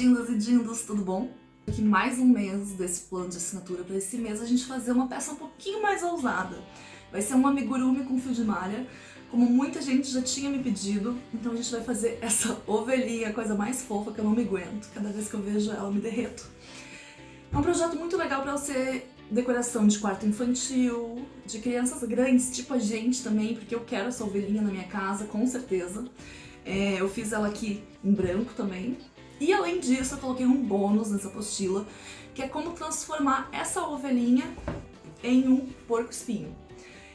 dindas e dindos, tudo bom? Aqui mais um mês desse plano de assinatura. Para esse mês a gente fazer uma peça um pouquinho mais ousada. Vai ser um amigurumi com fio de malha, como muita gente já tinha me pedido. Então a gente vai fazer essa ovelhinha, a coisa mais fofa que eu não me aguento. Cada vez que eu vejo ela eu me derreto. É um projeto muito legal para você decoração de quarto infantil, de crianças grandes, tipo a gente também, porque eu quero essa ovelhinha na minha casa, com certeza. Eu fiz ela aqui em branco também. E além disso, eu coloquei um bônus nessa apostila, que é como transformar essa ovelhinha em um porco-espinho.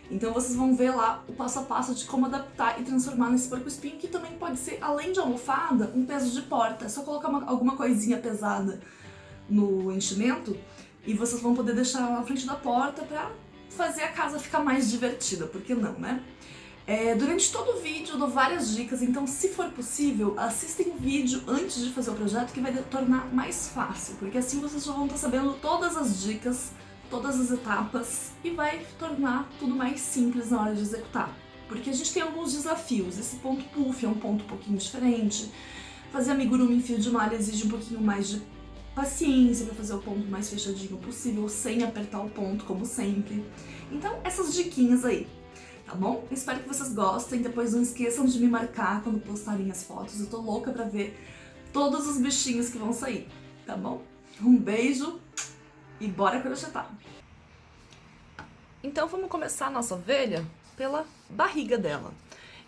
Então vocês vão ver lá o passo a passo de como adaptar e transformar nesse porco-espinho, que também pode ser, além de almofada, um peso de porta. É só colocar alguma coisinha pesada no enchimento e vocês vão poder deixar ela na frente da porta pra fazer a casa ficar mais divertida, por que não, né? Durante todo o vídeo eu dou várias dicas, então se for possível, assistem o vídeo antes de fazer o projeto, que vai tornar mais fácil, porque assim vocês já vão estar sabendo todas as dicas, todas as etapas, e vai tornar tudo mais simples na hora de executar. Porque a gente tem alguns desafios, esse ponto puff é um ponto um pouquinho diferente, fazer amigurumi em fio de malha exige um pouquinho mais de paciência para fazer o ponto mais fechadinho possível, sem apertar o ponto, como sempre. Então, essas diquinhas aí. Tá bom? Espero que vocês gostem. Depois não esqueçam de me marcar quando postarem as fotos. Eu tô louca pra ver todos os bichinhos que vão sair, tá bom? Um beijo e bora crochetar! Então vamos começar a nossa ovelha pela barriga dela.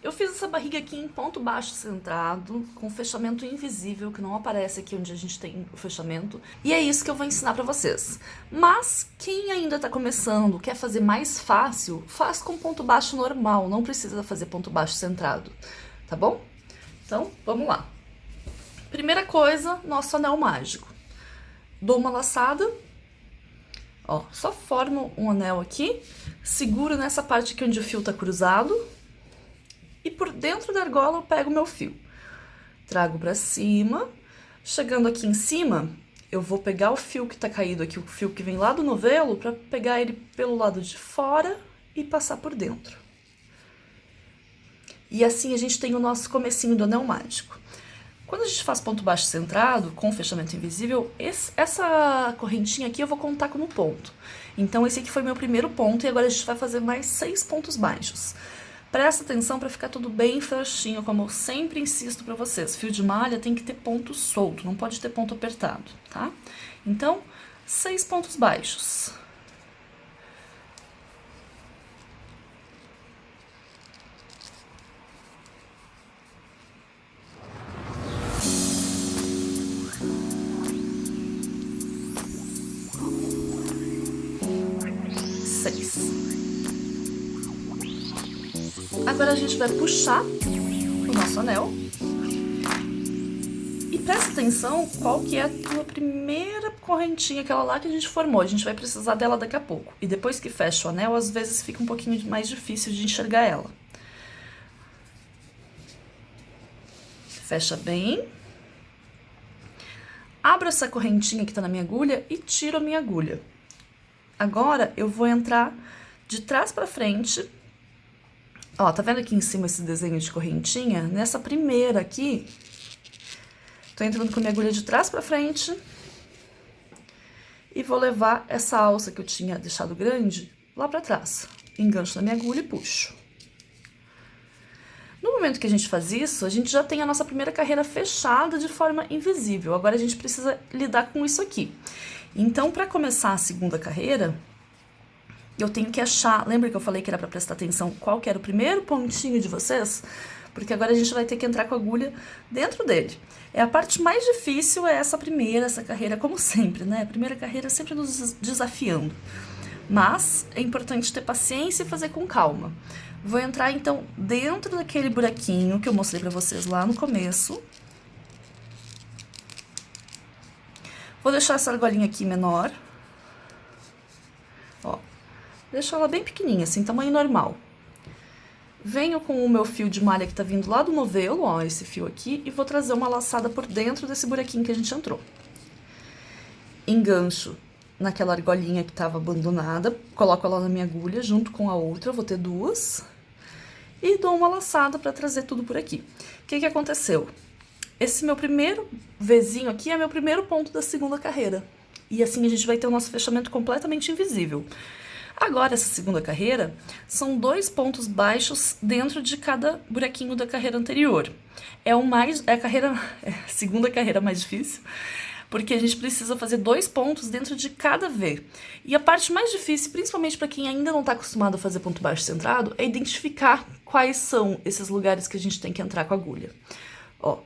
Eu fiz essa barriga aqui em ponto baixo centrado, com fechamento invisível, que não aparece aqui onde a gente tem o fechamento. E é isso que eu vou ensinar pra vocês. Mas quem ainda tá começando, quer fazer mais fácil, faz com ponto baixo normal, não precisa fazer ponto baixo centrado, tá bom? Então, vamos lá. Primeira coisa, nosso anel mágico. Dou uma laçada, ó, só formo um anel aqui, seguro nessa parte aqui onde o fio tá cruzado, e por dentro da argola eu pego o meu fio, trago pra cima, chegando aqui em cima, eu vou pegar o fio que tá caído aqui, o fio que vem lá do novelo, pra pegar ele pelo lado de fora e passar por dentro. E assim a gente tem o nosso comecinho do anel mágico. Quando a gente faz ponto baixo centrado, com fechamento invisível, essa correntinha aqui eu vou contar como ponto. Então esse aqui foi meu primeiro ponto e agora a gente vai fazer mais 6 pontos baixos. Presta atenção para ficar tudo bem frouxinho, como eu sempre insisto para vocês. Fio de malha tem que ter ponto solto, não pode ter ponto apertado, tá? Então, 6 pontos baixos. Agora a gente vai puxar o nosso anel e presta atenção qual que é a tua primeira correntinha, aquela lá que a gente formou. A gente vai precisar dela daqui a pouco. E depois que fecha o anel, às vezes fica um pouquinho mais difícil de enxergar ela. Fecha bem. Abro essa correntinha que tá na minha agulha e tiro a minha agulha. Agora eu vou entrar de trás pra frente. Ó, tá vendo aqui em cima esse desenho de correntinha? Nessa primeira aqui, tô entrando com a minha agulha de trás pra frente e vou levar essa alça que eu tinha deixado grande lá pra trás. Engancho na minha agulha e puxo. No momento que a gente faz isso, a gente já tem a nossa primeira carreira fechada de forma invisível. Agora a gente precisa lidar com isso aqui. Então, pra começar a segunda carreira, eu tenho que achar, lembra que eu falei que era para prestar atenção qual que era o primeiro pontinho de vocês? Porque agora a gente vai ter que entrar com a agulha dentro dele. A parte mais difícil é essa primeira, essa carreira, como sempre, né? A primeira carreira sempre nos desafiando. Mas é importante ter paciência e fazer com calma. Vou entrar então dentro daquele buraquinho que eu mostrei para vocês lá no começo. Vou deixar essa argolinha aqui menor. Ó. Deixo ela bem pequenininha, assim, tamanho normal. Venho com o meu fio de malha que tá vindo lá do novelo, ó, esse fio aqui, e vou trazer uma laçada por dentro desse buraquinho que a gente entrou. Engancho naquela argolinha que tava abandonada, coloco ela na minha agulha junto com a outra, eu vou ter duas, e dou uma laçada pra trazer tudo por aqui. O que que aconteceu? esse meu primeiro Vzinho aqui é meu primeiro ponto da segunda carreira. E assim a gente vai ter o nosso fechamento completamente invisível. Agora, essa segunda carreira são 2 pontos baixos dentro de cada buraquinho da carreira anterior. É a segunda carreira mais difícil, porque a gente precisa fazer 2 pontos dentro de cada V. E a parte mais difícil, principalmente para quem ainda não está acostumado a fazer ponto baixo centrado, é identificar quais são esses lugares que a gente tem que entrar com a agulha. Ó,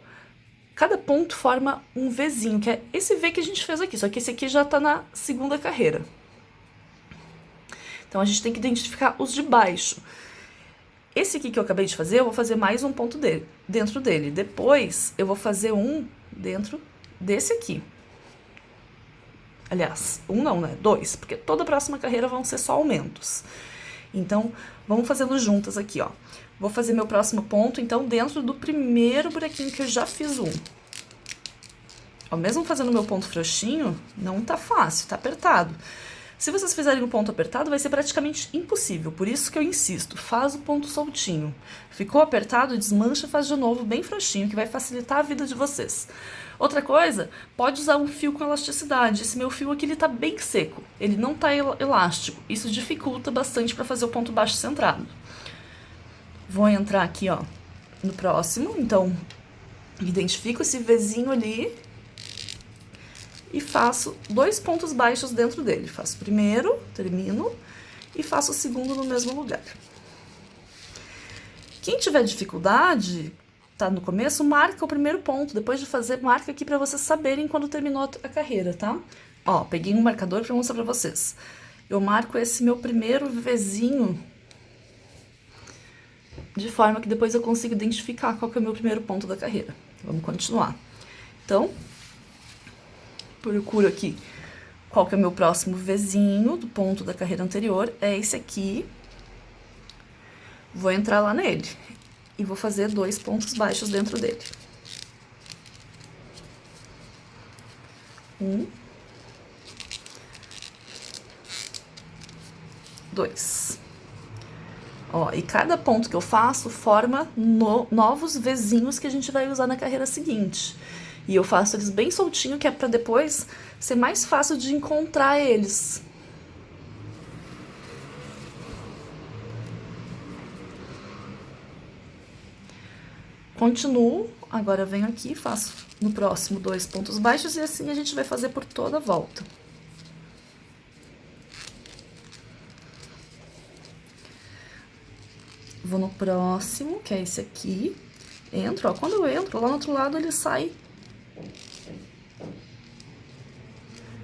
cada ponto forma um Vzinho, que é esse V que a gente fez aqui, só que esse aqui já está na segunda carreira. Então, a gente tem que identificar os de baixo. Esse aqui que eu acabei de fazer, eu vou fazer mais um ponto dentro dele. Depois, eu vou fazer um dentro desse aqui. Aliás, um não, né? 2, porque toda a próxima carreira vão ser só aumentos. Então, vamos fazendo juntas aqui, ó. Vou fazer meu próximo ponto, então, dentro do primeiro buraquinho que eu já fiz um. Ó, mesmo fazendo meu ponto frouxinho, não tá fácil, tá apertado. Se vocês fizerem um ponto apertado, vai ser praticamente impossível. Por isso que eu insisto, faz o ponto soltinho. Ficou apertado, desmancha e faz de novo bem frouxinho, que vai facilitar a vida de vocês. Outra coisa, pode usar um fio com elasticidade. Esse meu fio aqui, ele tá bem seco. Ele não tá elástico. Isso dificulta bastante para fazer o ponto baixo centrado. Vou entrar aqui, ó, no próximo. Então, identifico esse Vzinho ali e faço 2 pontos baixos dentro dele. Faço o primeiro, termino, e faço o segundo no mesmo lugar. Quem tiver dificuldade, tá no começo, marca o primeiro ponto. Depois de fazer, marca aqui pra vocês saberem quando terminou a carreira, tá? Ó, peguei um marcador pra mostrar pra vocês. Eu marco esse meu primeiro Vzinho, de forma que depois eu consigo identificar qual que é o meu primeiro ponto da carreira. Vamos continuar. Então, procuro aqui qual que é o meu próximo Vzinho do ponto da carreira anterior. É esse aqui. Vou entrar lá nele. E vou fazer 2 pontos baixos dentro dele. 1, 2. Ó, e cada ponto que eu faço forma novos Vzinhos que a gente vai usar na carreira seguinte. E eu faço eles bem soltinho, que é pra depois ser mais fácil de encontrar eles. Continuo, agora venho aqui, faço no próximo 2 pontos baixos e assim a gente vai fazer por toda a volta. Vou no próximo, que é esse aqui. Entro, ó, quando eu entro, lá no outro lado ele sai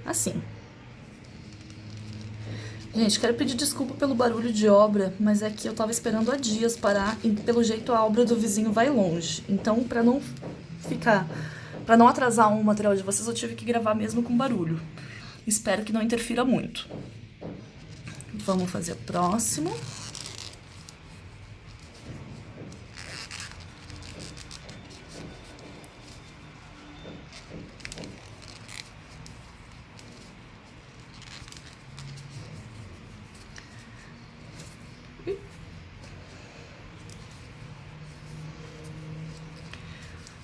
assim. Gente, quero pedir desculpa pelo barulho de obra, mas é que eu tava esperando há dias parar e pelo jeito a obra do vizinho vai longe. Então, pra não atrasar o material de vocês, eu tive que gravar mesmo com barulho. Espero que não interfira muito. Vamos fazer o próximo.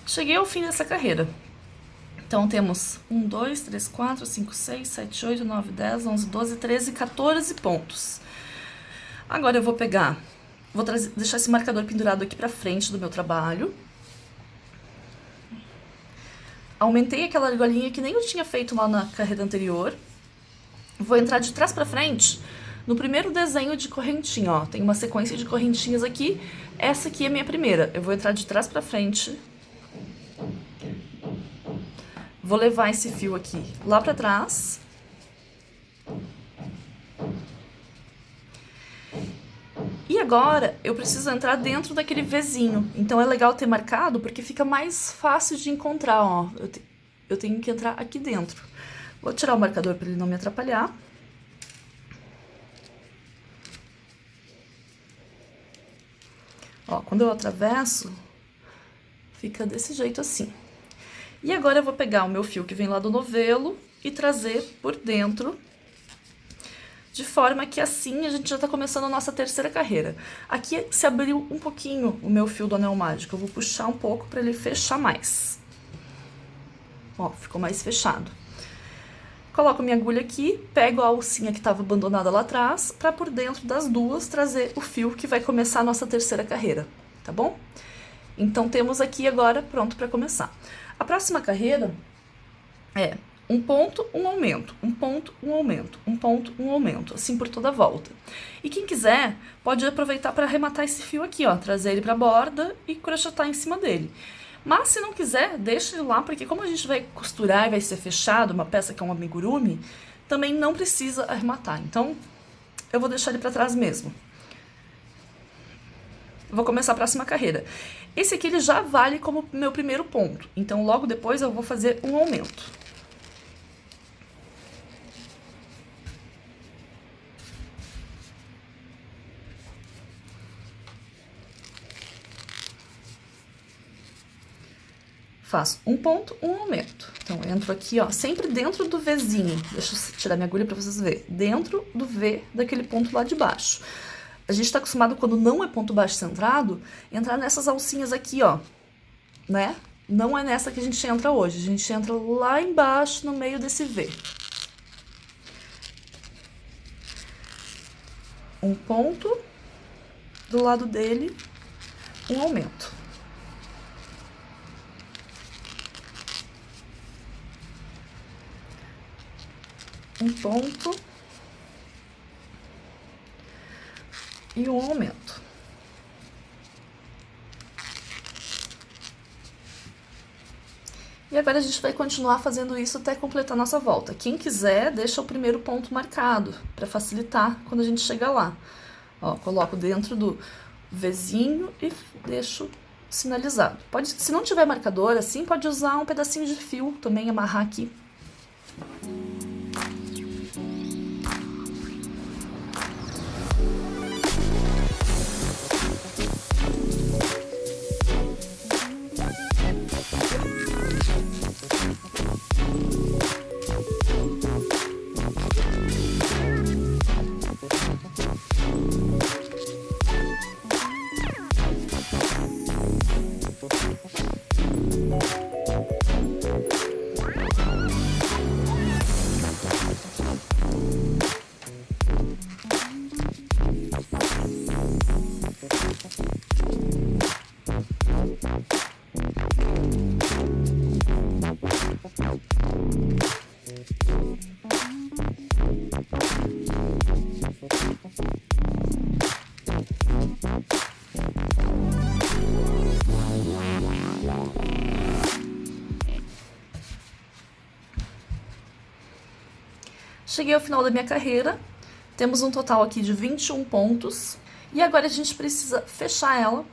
Cheguei ao fim dessa carreira. Então, temos 1, 2, 3, 4, 5, 6, 7, 8, 9, 10, 11, 12, 13, 14 pontos. Agora eu vou pegar, deixar esse marcador pendurado aqui pra frente do meu trabalho. Aumentei aquela argolinha que nem eu tinha feito lá na carreira anterior. Vou entrar de trás pra frente no primeiro desenho de correntinha, ó. Tem uma sequência de correntinhas aqui. Essa aqui é a minha primeira. Eu vou entrar de trás pra frente. Vou levar esse fio aqui lá pra trás. E agora, eu preciso entrar dentro daquele Vzinho. Então, é legal ter marcado, porque fica mais fácil de encontrar, ó. Eu tenho que entrar aqui dentro. Vou tirar o marcador para ele não me atrapalhar. Ó, quando eu atravesso, fica desse jeito assim. E agora eu vou pegar o meu fio que vem lá do novelo e trazer por dentro, de forma que assim a gente já tá começando a nossa terceira carreira. Aqui se abriu um pouquinho o meu fio do anel mágico, eu vou puxar um pouco para ele fechar mais. Ó, ficou mais fechado. Coloco minha agulha aqui, pego a alcinha que estava abandonada lá atrás, para por dentro das duas trazer o fio que vai começar a nossa terceira carreira, tá bom? Então, temos aqui agora pronto para começar. A próxima carreira é um ponto, um aumento, um ponto, um aumento, um ponto, um aumento, assim por toda a volta. E quem quiser pode aproveitar para arrematar esse fio aqui, ó, trazer ele para a borda e crochetar em cima dele. Mas se não quiser, deixa ele lá, porque como a gente vai costurar e vai ser fechado, uma peça que é um amigurumi, também não precisa arrematar. Então, eu vou deixar ele para trás mesmo. Vou começar a próxima carreira. Esse aqui ele já vale como meu primeiro ponto, então logo depois eu vou fazer um aumento. Faço um ponto, um aumento. Então, entro aqui, ó, sempre dentro do Vzinho. Deixa eu tirar minha agulha pra vocês verem. Dentro do V daquele ponto lá de baixo. A gente tá acostumado, quando não é ponto baixo centrado, entrar nessas alcinhas aqui, ó, né? Não é nessa que a gente entra hoje. A gente entra lá embaixo, no meio desse V. Um ponto, do lado dele, um aumento. Um ponto e um aumento. E agora a gente vai continuar fazendo isso até completar nossa volta. Quem quiser, deixa o primeiro ponto marcado, para facilitar quando a gente chegar lá. Ó, coloco dentro do Vzinho e deixo sinalizado. Pode, se não tiver marcador assim, pode usar um pedacinho de fio também, amarrar aqui. Cheguei ao final da minha carreira, temos um total aqui de 21 pontos, e agora a gente precisa fechar ela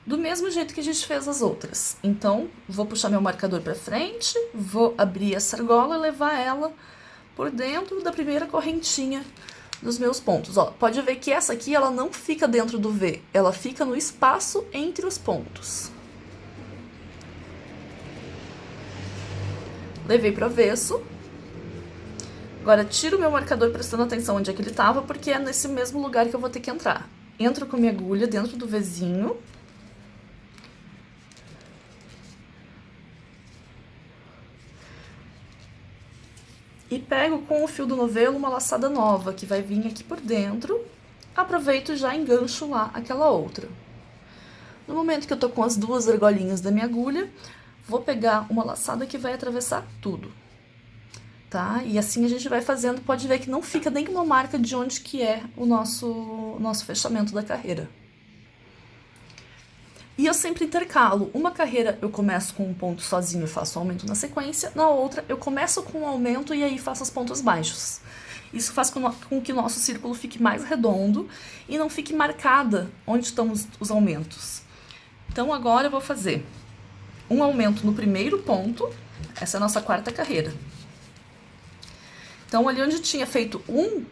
do mesmo jeito que a gente fez as outras. Então, vou puxar meu marcador para frente, vou abrir essa argola e levar ela por dentro da primeira correntinha dos meus pontos. Ó, pode ver que essa aqui ela não fica dentro do V, ela fica no espaço entre os pontos. Levei para o avesso. Agora, tiro o meu marcador prestando atenção onde é que ele estava, porque é nesse mesmo lugar que eu vou ter que entrar. Entro com minha agulha dentro do Vzinho. E pego com o fio do novelo uma laçada nova, que vai vir aqui por dentro. Aproveito e já engancho lá aquela outra. No momento que eu tô com as duas argolinhas da minha agulha, vou pegar uma laçada que vai atravessar tudo. Tá? E assim a gente vai fazendo, pode ver que não fica nenhuma marca de onde que é o nosso fechamento da carreira. E eu sempre intercalo, uma carreira eu começo com um ponto sozinho e faço um aumento na sequência, na outra eu começo com um aumento e aí faço os pontos baixos. Isso faz com que o nosso círculo fique mais redondo e não fique marcada onde estão os aumentos. Então agora eu vou fazer um aumento no primeiro ponto, essa é a nossa quarta carreira. Então, ali onde tinha feito um,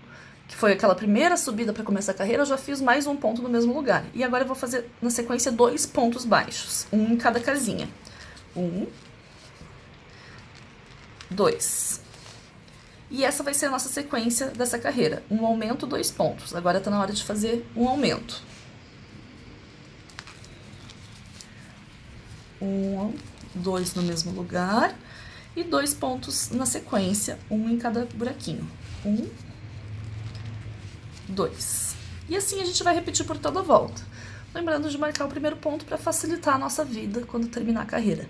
que foi aquela primeira subida para começar a carreira, eu já fiz mais um ponto no mesmo lugar. E agora eu vou fazer, na sequência, 2 pontos baixos, um em cada casinha. 1, 2. E essa vai ser a nossa sequência dessa carreira. Um aumento, 2 pontos. Agora tá na hora de fazer um aumento. 1, 2 no mesmo lugar. e 2 pontos na sequência, um em cada buraquinho. 1, 2. E assim a gente vai repetir por toda a volta. Lembrando de marcar o primeiro ponto para facilitar a nossa vida quando terminar a carreira.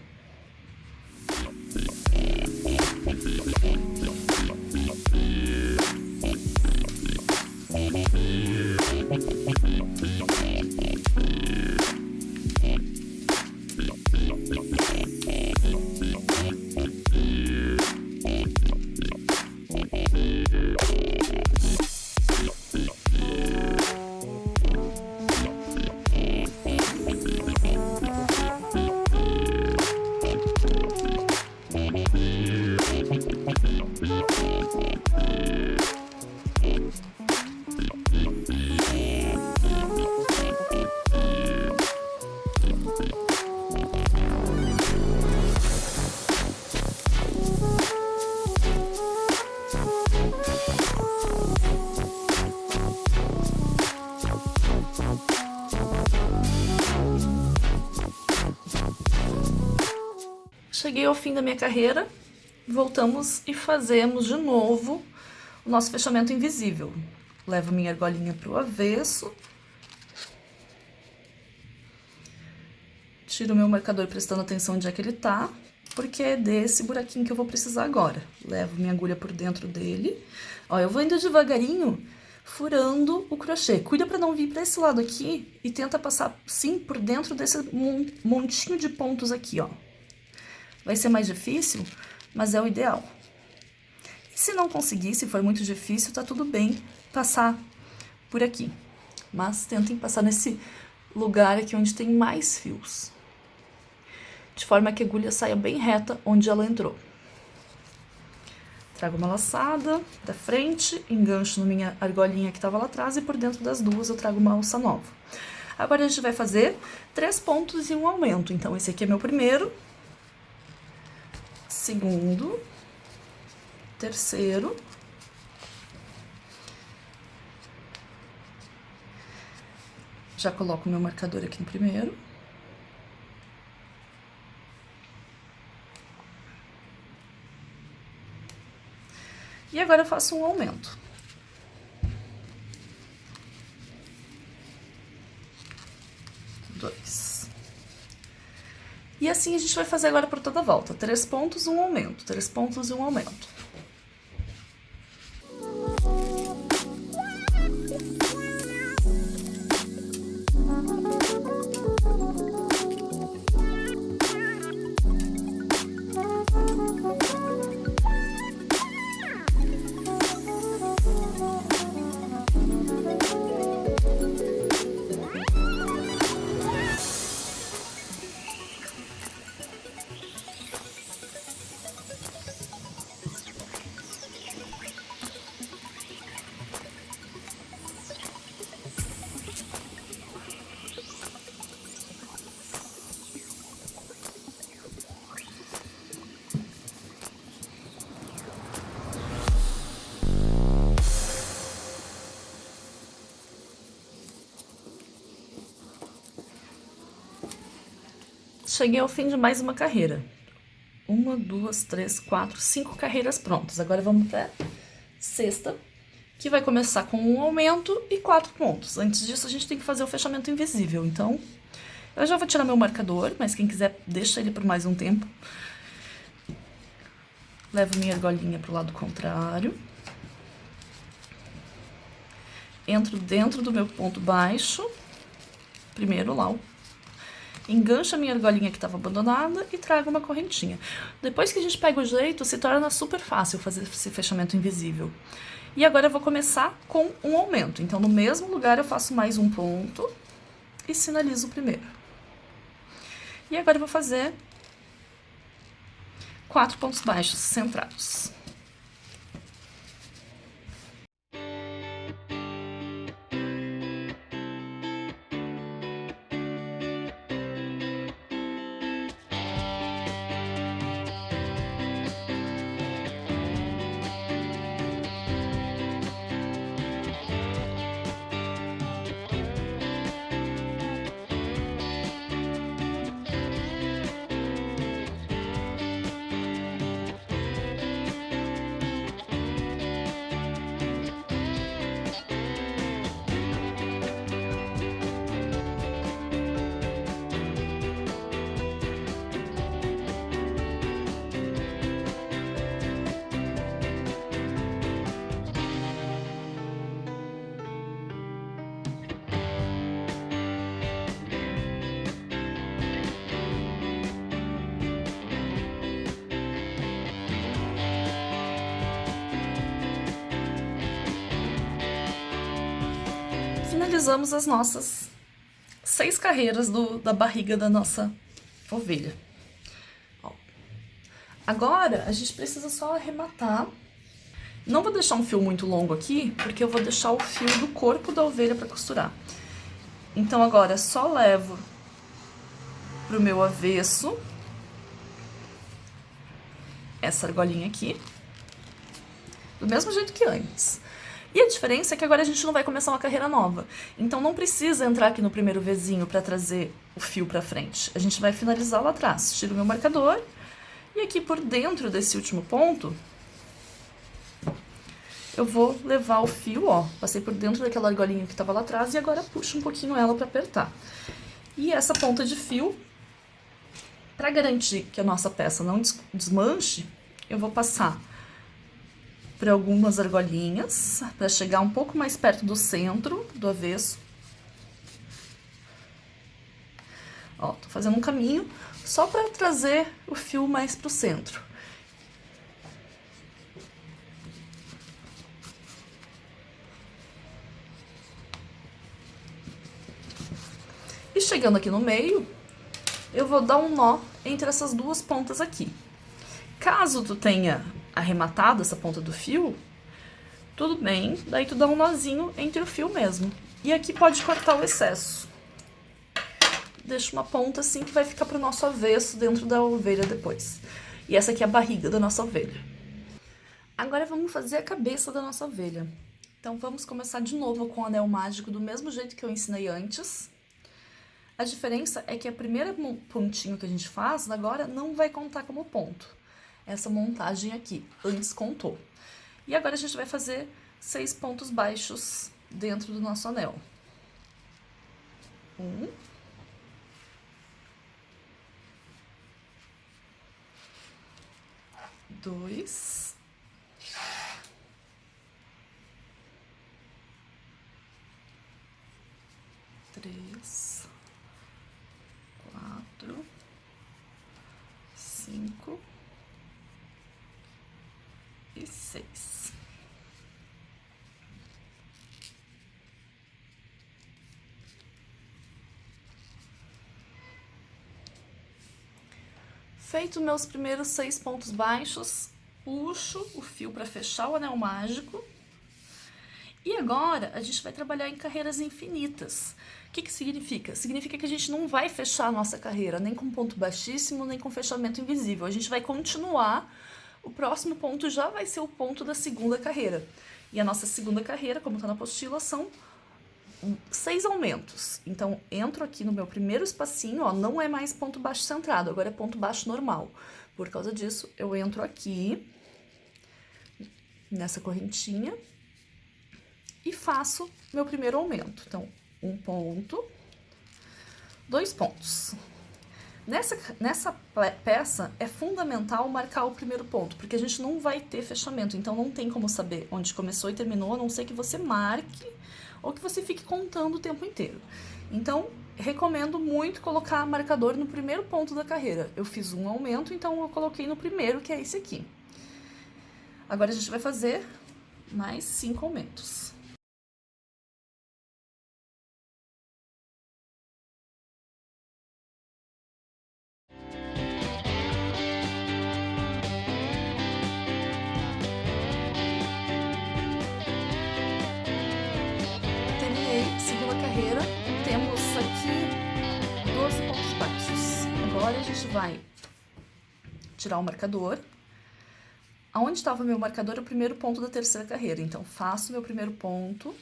Cheguei ao fim da minha carreira, voltamos e fazemos de novo o nosso fechamento invisível. Levo minha argolinha para o avesso, tiro meu marcador prestando atenção onde é que ele tá, porque é desse buraquinho que eu vou precisar agora. Levo minha agulha por dentro dele, ó, eu vou indo devagarinho, furando o crochê. Cuida para não vir para esse lado aqui e tenta passar sim por dentro desse montinho de pontos aqui, ó. Vai ser mais difícil, mas é o ideal. E se não conseguir, se for muito difícil, tá tudo bem passar por aqui. Mas tentem passar nesse lugar aqui onde tem mais fios. De forma que a agulha saia bem reta onde ela entrou. Trago uma laçada da frente, engancho na minha argolinha que estava lá atrás e por dentro das duas eu trago uma alça nova. Agora a gente vai fazer 3 pontos e um aumento. Então esse aqui é meu primeiro, segundo, terceiro, já coloco meu marcador aqui no primeiro, e agora eu faço um aumento. Dois. E assim a gente vai fazer agora por toda a volta. 3 pontos, um aumento. 3 pontos e um aumento. Cheguei ao fim de mais uma carreira. 1, 2, 3, 4, 5 carreiras prontas. Agora vamos para sexta, que vai começar com um aumento e 4 pontos. Antes disso, a gente tem que fazer o fechamento invisível. Então, eu já vou tirar meu marcador, mas quem quiser, deixa ele por mais um tempo. Levo minha argolinha para o lado contrário. Entro dentro do meu ponto baixo. Primeiro lá, engancho a minha argolinha que estava abandonada e trago uma correntinha. Depois que a gente pega o jeito, se torna super fácil fazer esse fechamento invisível. E agora eu vou começar com um aumento. Então, no mesmo lugar, eu faço mais um ponto e sinalizo o primeiro. E agora eu vou fazer 4 pontos baixos centrados. finalizamos as nossas 6 carreiras da barriga da nossa ovelha. Ó. Agora, a gente precisa só arrematar. Não vou deixar um fio muito longo aqui, porque eu vou deixar o fio do corpo da ovelha para costurar. Então, agora, só levo pro meu avesso essa argolinha aqui, do mesmo jeito que antes. E a diferença é que agora a gente não vai começar uma carreira nova. Então não precisa entrar aqui no primeiro Vzinho para trazer o fio para frente. A gente vai finalizar lá atrás. Tiro o meu marcador e aqui por dentro desse último ponto eu vou levar o fio, ó. Passei por dentro daquela argolinha que estava lá atrás e agora puxo um pouquinho ela para apertar. E essa ponta de fio, para garantir que a nossa peça não desmanche, eu vou passar por algumas argolinhas, para chegar um pouco mais perto do centro, do avesso. Ó, tô fazendo um caminho só para trazer o fio mais pro centro. E chegando aqui no meio, eu vou dar um nó entre essas duas pontas aqui. Caso tu tenha arrematado essa ponta do fio, tudo bem, daí tu dá um nozinho entre o fio mesmo. E aqui pode cortar o excesso. Deixa uma ponta assim que vai ficar pro nosso avesso dentro da ovelha depois. E essa aqui é a barriga da nossa ovelha. Agora vamos fazer a cabeça da nossa ovelha. Então vamos começar de novo com o anel mágico do mesmo jeito que eu ensinei antes. A diferença é que a primeira pontinho que a gente faz agora não vai contar como ponto. Essa montagem aqui, antes contou. E agora a gente vai fazer 6 pontos baixos dentro do nosso anel. 1. 2. 3. 4. 5. E 6. Feito meus primeiros 6 pontos baixos, puxo o fio para fechar o anel mágico. E agora a gente vai trabalhar em carreiras infinitas. O que significa? Significa que a gente não vai fechar a nossa carreira, nem com ponto baixíssimo, nem com fechamento invisível. A gente vai continuar. O próximo ponto já vai ser o ponto da segunda carreira. E a nossa segunda carreira, como está na apostila, são 6 aumentos. Então, entro aqui no meu primeiro espacinho, ó, não é mais ponto baixo centrado, agora é ponto baixo normal. Por causa disso, eu entro aqui, nessa correntinha, e faço meu primeiro aumento. Então, 1 ponto, 2 pontos. Nessa peça, é fundamental marcar o primeiro ponto, porque a gente não vai ter fechamento, então não tem como saber onde começou e terminou, a não ser que você marque ou que você fique contando o tempo inteiro. Então, recomendo muito colocar marcador no primeiro ponto da carreira. Eu fiz um aumento, então eu coloquei no primeiro, que é esse aqui. Agora a gente vai fazer mais 5 aumentos. Temos aqui 12 pontos baixos. Agora a gente vai tirar o marcador. Aonde estava meu marcador é o primeiro ponto da terceira carreira. Então, faço meu primeiro ponto,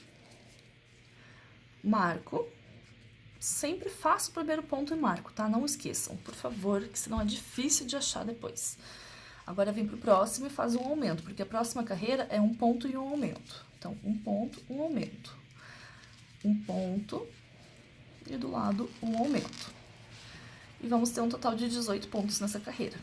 marco. Sempre faço o primeiro ponto e marco, tá? Não esqueçam, por favor, que senão é difícil de achar depois. Agora, vem pro próximo e faz um aumento, porque a próxima carreira é 1 ponto e 1 aumento. Então, 1 ponto, 1 aumento. 1 ponto e do lado 1 aumento. E vamos ter um total de 18 pontos nessa carreira.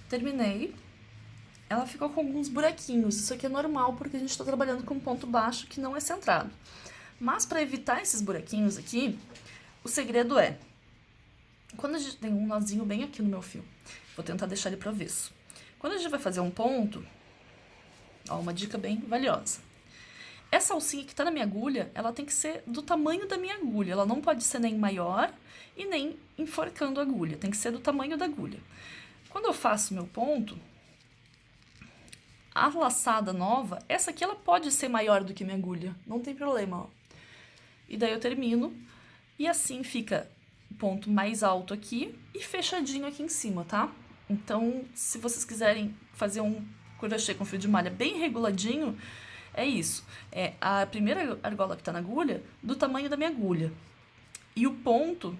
Terminei. ela ficou com alguns buraquinhos. Isso aqui é normal porque a gente está trabalhando com um ponto baixo que não é centrado. Mas para evitar esses buraquinhos aqui, o segredo é, quando a gente tem um nozinho bem aqui no meu fio, vou tentar deixar ele pro avesso. Quando a gente vai fazer um ponto, ó, uma dica bem valiosa. Essa alcinha que tá na minha agulha, ela tem que ser do tamanho da minha agulha. Ela não pode ser nem maior e nem enforcando a agulha. Tem que ser do tamanho da agulha. Quando eu faço meu ponto, a laçada nova, essa aqui ela pode ser maior do que minha agulha. Não tem problema, ó. E daí eu termino e assim fica o ponto mais alto aqui e fechadinho aqui em cima, tá? Então, se vocês quiserem fazer um crochê com fio de malha bem reguladinho, é isso. É a primeira argola que tá na agulha, do tamanho da minha agulha. E o ponto,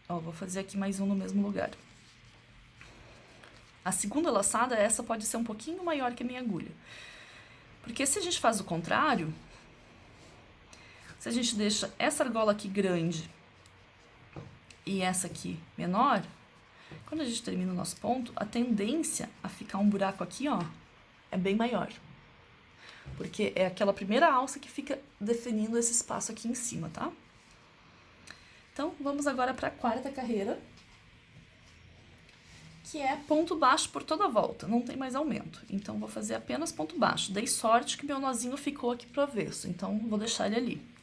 ó, vou fazer aqui mais um no mesmo lugar. A segunda laçada, essa pode ser um pouquinho maior que a minha agulha. Porque se a gente faz o contrário, se a gente deixa essa argola aqui grande e essa aqui menor, quando a gente termina o nosso ponto, a tendência a ficar um buraco aqui, ó, é bem maior. Porque é aquela primeira alça que fica definindo esse espaço aqui em cima, tá? Então, vamos agora para a quarta carreira, que é ponto baixo por toda a volta, não tem mais aumento. Então, vou fazer apenas ponto baixo. Dei sorte que meu nozinho ficou aqui pro avesso, então vou deixar ele ali.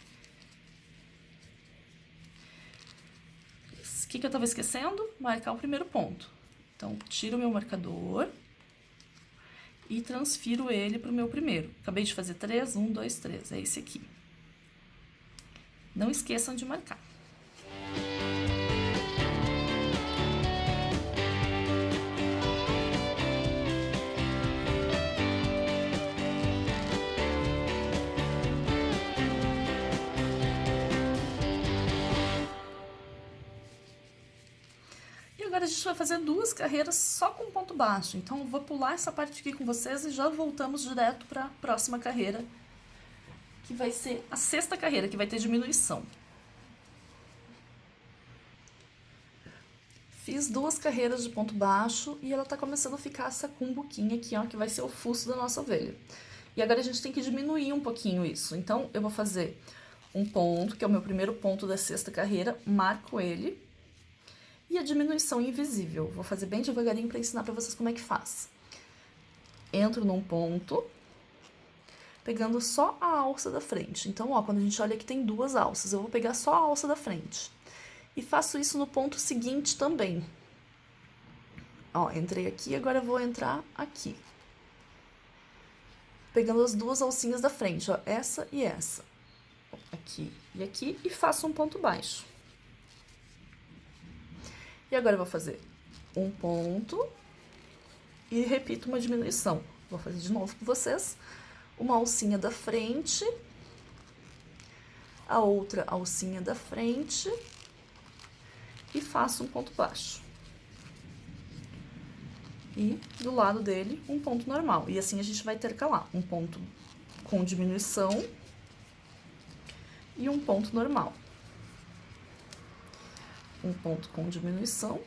O que eu estava esquecendo? Marcar o primeiro ponto. Então, tiro o meu marcador e transfiro ele para o meu primeiro. Acabei de fazer 3, 1, 2, 3, é esse aqui. Não esqueçam de marcar. Agora a gente vai fazer 2 carreiras só com ponto baixo. Então, eu vou pular essa parte aqui com vocês e já voltamos direto para a próxima carreira, que vai ser a 6ª carreira, que vai ter diminuição. Fiz 2 carreiras de ponto baixo e ela tá começando a ficar essa cumbuquinha aqui, ó, que vai ser o fuço da nossa ovelha. E agora a gente tem que diminuir um pouquinho isso. Então, eu vou fazer um ponto, que é o meu primeiro ponto da 6ª carreira, marco ele. E a diminuição invisível. Vou fazer bem devagarinho para ensinar para vocês como é que faz. Entro num ponto, pegando só a alça da frente. Então, ó, quando a gente olha aqui tem 2 alças, eu vou pegar só a alça da frente. E faço isso no ponto seguinte também. Ó, entrei aqui, agora eu vou entrar aqui. Pegando as 2 alcinhas da frente, ó, essa e essa. Aqui e aqui, e faço um ponto baixo. E agora eu vou fazer um ponto e repito uma diminuição. Vou fazer de novo com vocês. Uma alcinha da frente, a outra alcinha da frente e faço um ponto baixo. E do lado dele, um ponto normal. E assim a gente vai intercalar um ponto com diminuição e um ponto normal. Um ponto com diminuição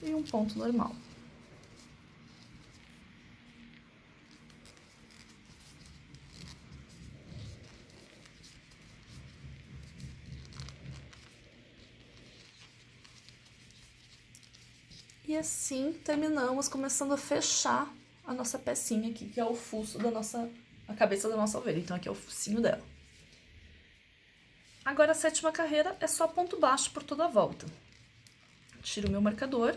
e um ponto normal. E assim terminamos, começando a fechar a nossa pecinha aqui, que é o fuço da nossa, a cabeça da nossa ovelha. Então, aqui é o focinho dela. Agora, a 7ª carreira é só ponto baixo por toda a volta. Tiro o meu marcador.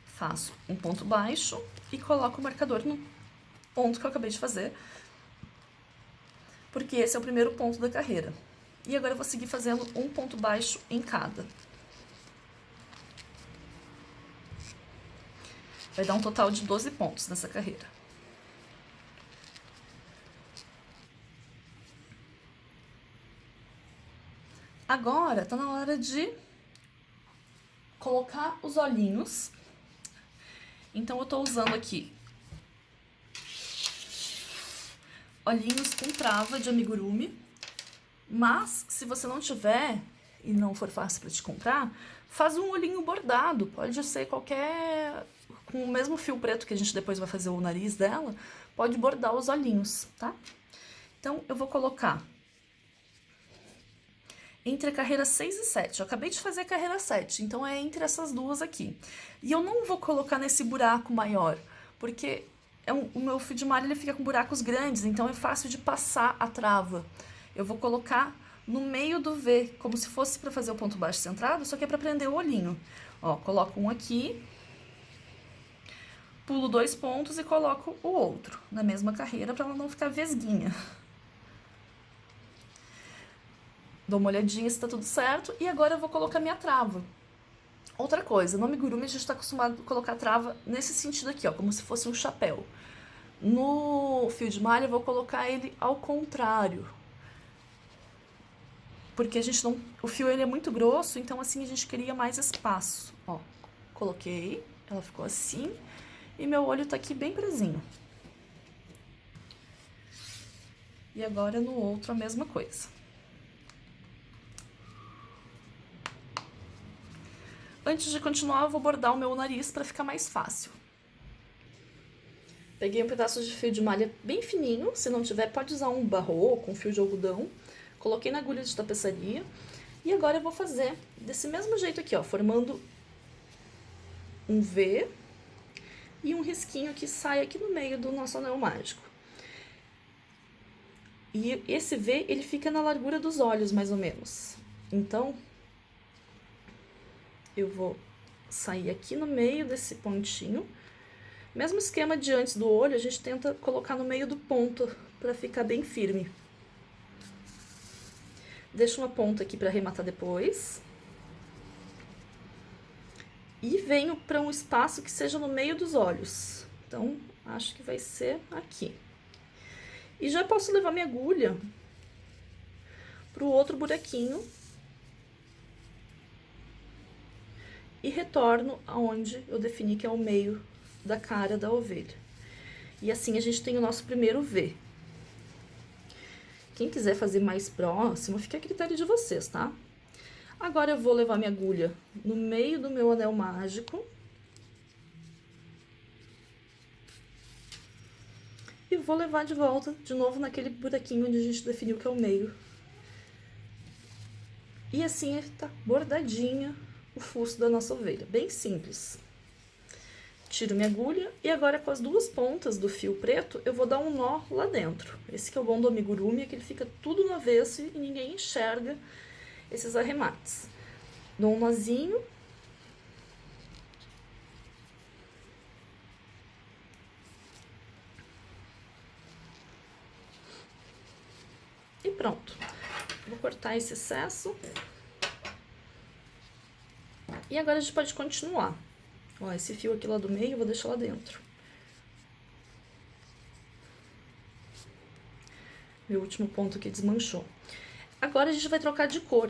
Faço um ponto baixo e coloco o marcador no ponto que eu acabei de fazer. Porque esse é o primeiro ponto da carreira. E agora eu vou seguir fazendo um ponto baixo em cada. Vai dar um total de 12 pontos nessa carreira. Agora tá na hora de colocar os olhinhos. Então, eu tô usando aqui olhinhos com trava de amigurumi. Mas, se você não tiver, e não for fácil para te comprar, faz um olhinho bordado, pode ser qualquer, com o mesmo fio preto que a gente depois vai fazer o nariz dela, pode bordar os olhinhos, tá? Então, eu vou colocar entre a carreira 6 e 7. Eu acabei de fazer a carreira 7, então é entre essas duas aqui. E eu não vou colocar nesse buraco maior, porque o meu fio de malha ele fica com buracos grandes, então é fácil de passar a trava. Eu vou colocar no meio do V, como se fosse para fazer o ponto baixo centrado, só que é para prender o olhinho. Ó, coloco um aqui, pulo 2 pontos e coloco o outro na mesma carreira para ela não ficar vesguinha. Dou uma olhadinha se tá tudo certo e agora eu vou colocar minha trava. Outra coisa, no amigurumi a gente está acostumado a colocar trava nesse sentido aqui, ó, como se fosse um chapéu. No fio de malha eu vou colocar ele ao contrário, porque a gente não, o fio ele é muito grosso, então assim a gente cria mais espaço. Ó, coloquei, ela ficou assim e meu olho tá aqui bem presinho. E agora no outro a mesma coisa. Antes de continuar, eu vou bordar o meu nariz para ficar mais fácil. Peguei um pedaço de fio de malha bem fininho, se não tiver pode usar um barro com fio de algodão. Coloquei na agulha de tapeçaria e agora eu vou fazer desse mesmo jeito aqui, ó, formando um V e um risquinho que sai aqui no meio do nosso anel mágico. E esse V, ele fica na largura dos olhos, mais ou menos. Então, eu vou sair aqui no meio desse pontinho. Mesmo esquema de antes do olho, a gente tenta colocar no meio do ponto para ficar bem firme. Deixo uma ponta aqui para arrematar depois. E venho para um espaço que seja no meio dos olhos. Então, acho que vai ser aqui. E já posso levar minha agulha para o outro buraquinho. E retorno aonde eu defini que é o meio da cara da ovelha. E assim a gente tem o nosso primeiro V. Quem quiser fazer mais próximo, fica a critério de vocês, tá? Agora eu vou levar minha agulha no meio do meu anel mágico. E vou levar de volta, de novo, naquele buraquinho onde a gente definiu que é o meio. E assim tá bordadinha o fuço da nossa ovelha, bem simples. Tiro minha agulha e agora com as duas pontas do fio preto eu vou dar um nó lá dentro. Esse que é o bom do amigurumi, é que ele fica tudo no avesso e ninguém enxerga esses arremates. Dou um nozinho. E pronto. Vou cortar esse excesso. E agora a gente pode continuar. Ó, esse fio aqui lá do meio eu vou deixar lá dentro. Meu último ponto que desmanchou. Agora a gente vai trocar de cor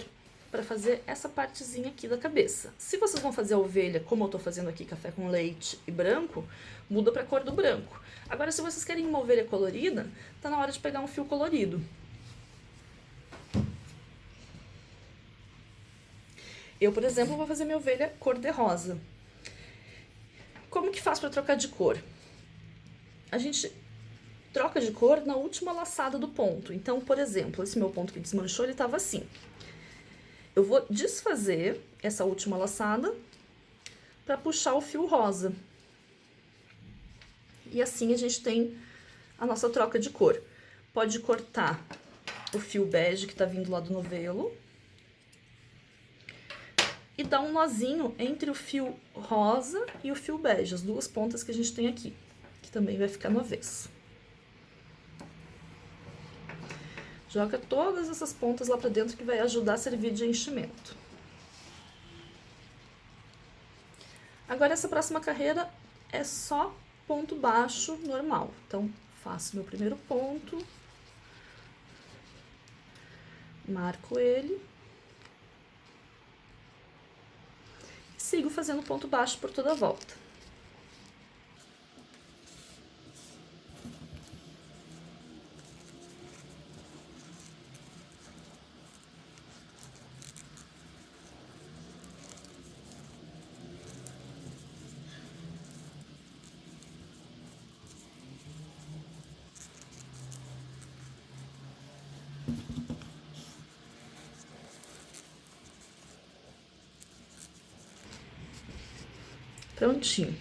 para fazer essa partezinha aqui da cabeça. Se vocês vão fazer a ovelha, como eu tô fazendo aqui, café com leite e branco, muda pra cor do branco. Agora, se vocês querem uma ovelha colorida, tá na hora de pegar um fio colorido. Eu, por exemplo, vou fazer minha ovelha cor-de-rosa. Como que faz para trocar de cor? A gente troca de cor na última laçada do ponto. Então, por exemplo, esse meu ponto que desmanchou, ele tava assim. Eu vou desfazer essa última laçada para puxar o fio rosa. E assim a gente tem a nossa troca de cor. Pode cortar o fio bege que tá vindo lá do novelo. E dar um nozinho entre o fio rosa e o fio bege, as duas pontas que a gente tem aqui, que também vai ficar no avesso. Joga todas essas pontas lá pra dentro que vai ajudar a servir de enchimento. Agora, essa próxima carreira é só ponto baixo normal. Então, faço meu primeiro ponto, marco ele. Sigo fazendo ponto baixo por toda a volta. Prontinho.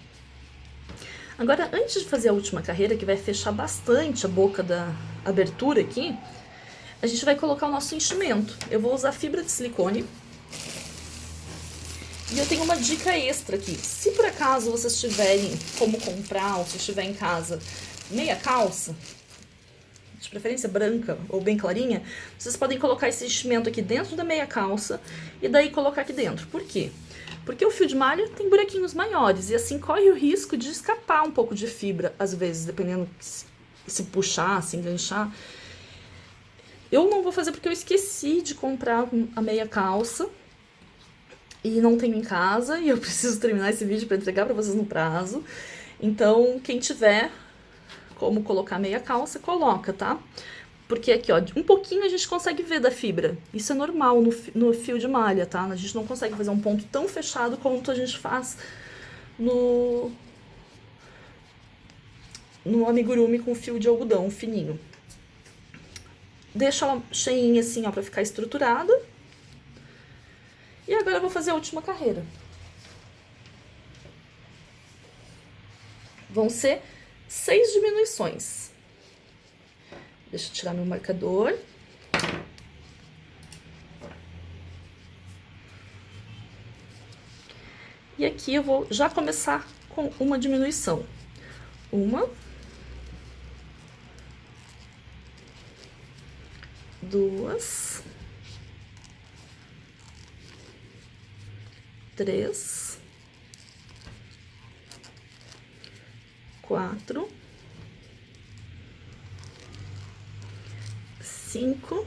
Agora, antes de fazer a última carreira, que vai fechar bastante a boca da abertura aqui, a gente vai colocar o nosso enchimento. Eu vou usar fibra de silicone. E eu tenho uma dica extra aqui. Se por acaso vocês tiverem como comprar, ou se estiver em casa, meia calça, de preferência branca ou bem clarinha, vocês podem colocar esse enchimento aqui dentro da meia calça e daí colocar aqui dentro. Por quê? Porque o fio de malha tem buraquinhos maiores e assim corre o risco de escapar um pouco de fibra, às vezes, dependendo se puxar, se enganchar. Eu não vou fazer porque eu esqueci de comprar a meia calça e não tenho em casa e eu preciso terminar esse vídeo para entregar para vocês no prazo. Então, quem tiver como colocar meia calça, coloca, tá? Porque aqui, ó, um pouquinho a gente consegue ver da fibra. Isso é normal no fio de malha, tá? A gente não consegue fazer um ponto tão fechado quanto a gente faz no amigurumi com fio de algodão fininho. Deixa ela cheinha assim, ó, pra ficar estruturada. E agora eu vou fazer a última carreira. Vão ser 6 diminuições. Deixa eu tirar meu marcador. E aqui eu vou já começar com uma diminuição. Uma. Duas. Três. Quatro. 5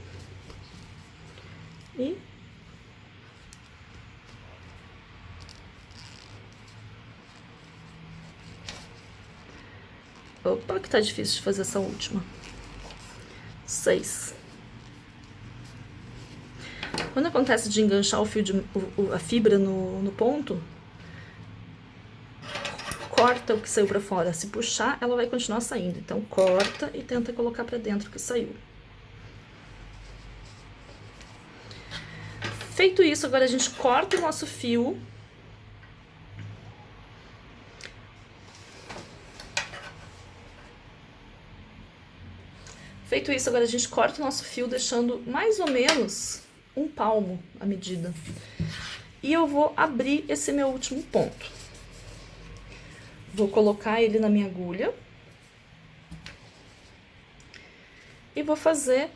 e opa, que tá difícil de fazer essa última. 6. Quando acontece de enganchar o fio a fibra no ponto, corta o que saiu pra fora. Se puxar, ela vai continuar saindo. Então, corta e tenta colocar pra dentro o que saiu. Feito isso, agora a gente corta o nosso fio. Feito isso, agora a gente corta o nosso fio, deixando mais ou menos um palmo a medida. E eu vou abrir esse meu último ponto. Vou colocar ele na minha agulha. E vou fazer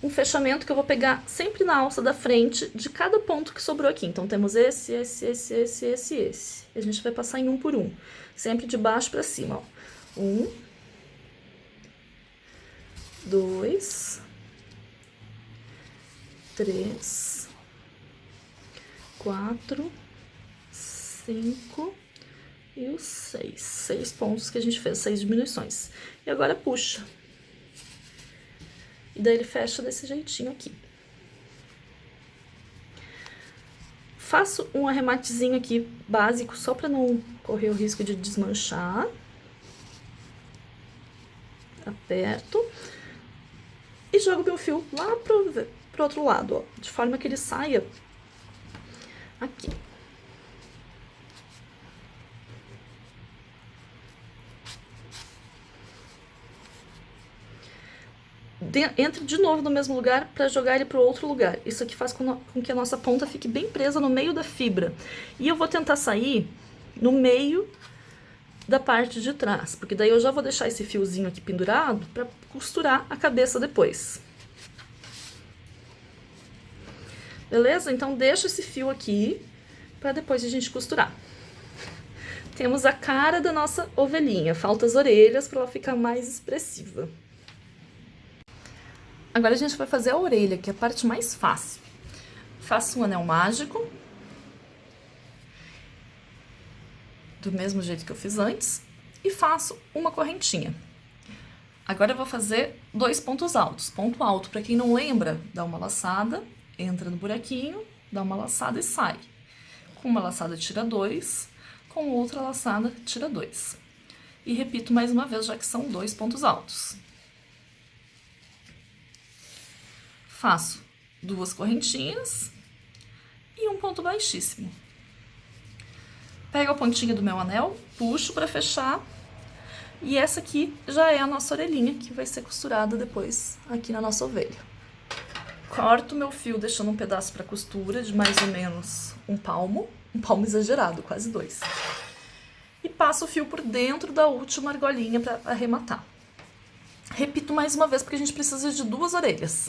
um fechamento que eu vou pegar sempre na alça da frente de cada ponto que sobrou aqui. Então, temos esse. E a gente vai passar em um por um. Sempre de baixo pra cima, ó. 1, 2, 3, 4, 5 e os 6. 6 pontos que a gente fez, 6 diminuições. E agora puxa. E daí ele fecha desse jeitinho aqui. Faço um arrematezinho aqui básico, só pra não correr o risco de desmanchar. Aperto. E jogo meu fio lá pro outro lado, ó. De forma que ele saia aqui. Entre de novo no mesmo lugar para jogar ele para o outro lugar. Isso aqui faz com que a nossa ponta fique bem presa no meio da fibra. E eu vou tentar sair no meio da parte de trás, porque daí eu já vou deixar esse fiozinho aqui pendurado para costurar a cabeça depois. Beleza? Então deixa esse fio aqui para depois a gente costurar. Temos a cara da nossa ovelhinha, falta as orelhas para ela ficar mais expressiva. Agora a gente vai fazer a orelha, que é a parte mais fácil. Faço um anel mágico. Do mesmo jeito que eu fiz antes. E faço uma correntinha. Agora eu vou fazer 2 pontos altos. Ponto alto, para quem não lembra, dá uma laçada, entra no buraquinho, dá uma laçada e sai. Com uma laçada tira 2, com outra laçada tira 2. E repito mais uma vez, já que são 2 pontos altos. Faço 2 correntinhas e um ponto baixíssimo. Pego a pontinha do meu anel, puxo pra fechar. E essa aqui já é a nossa orelhinha, que vai ser costurada depois aqui na nossa ovelha. Corto meu fio deixando um pedaço pra costura de mais ou menos um palmo exagerado, quase 2. E passo o fio por dentro da última argolinha pra arrematar. Repito mais uma vez porque a gente precisa de 2 orelhas.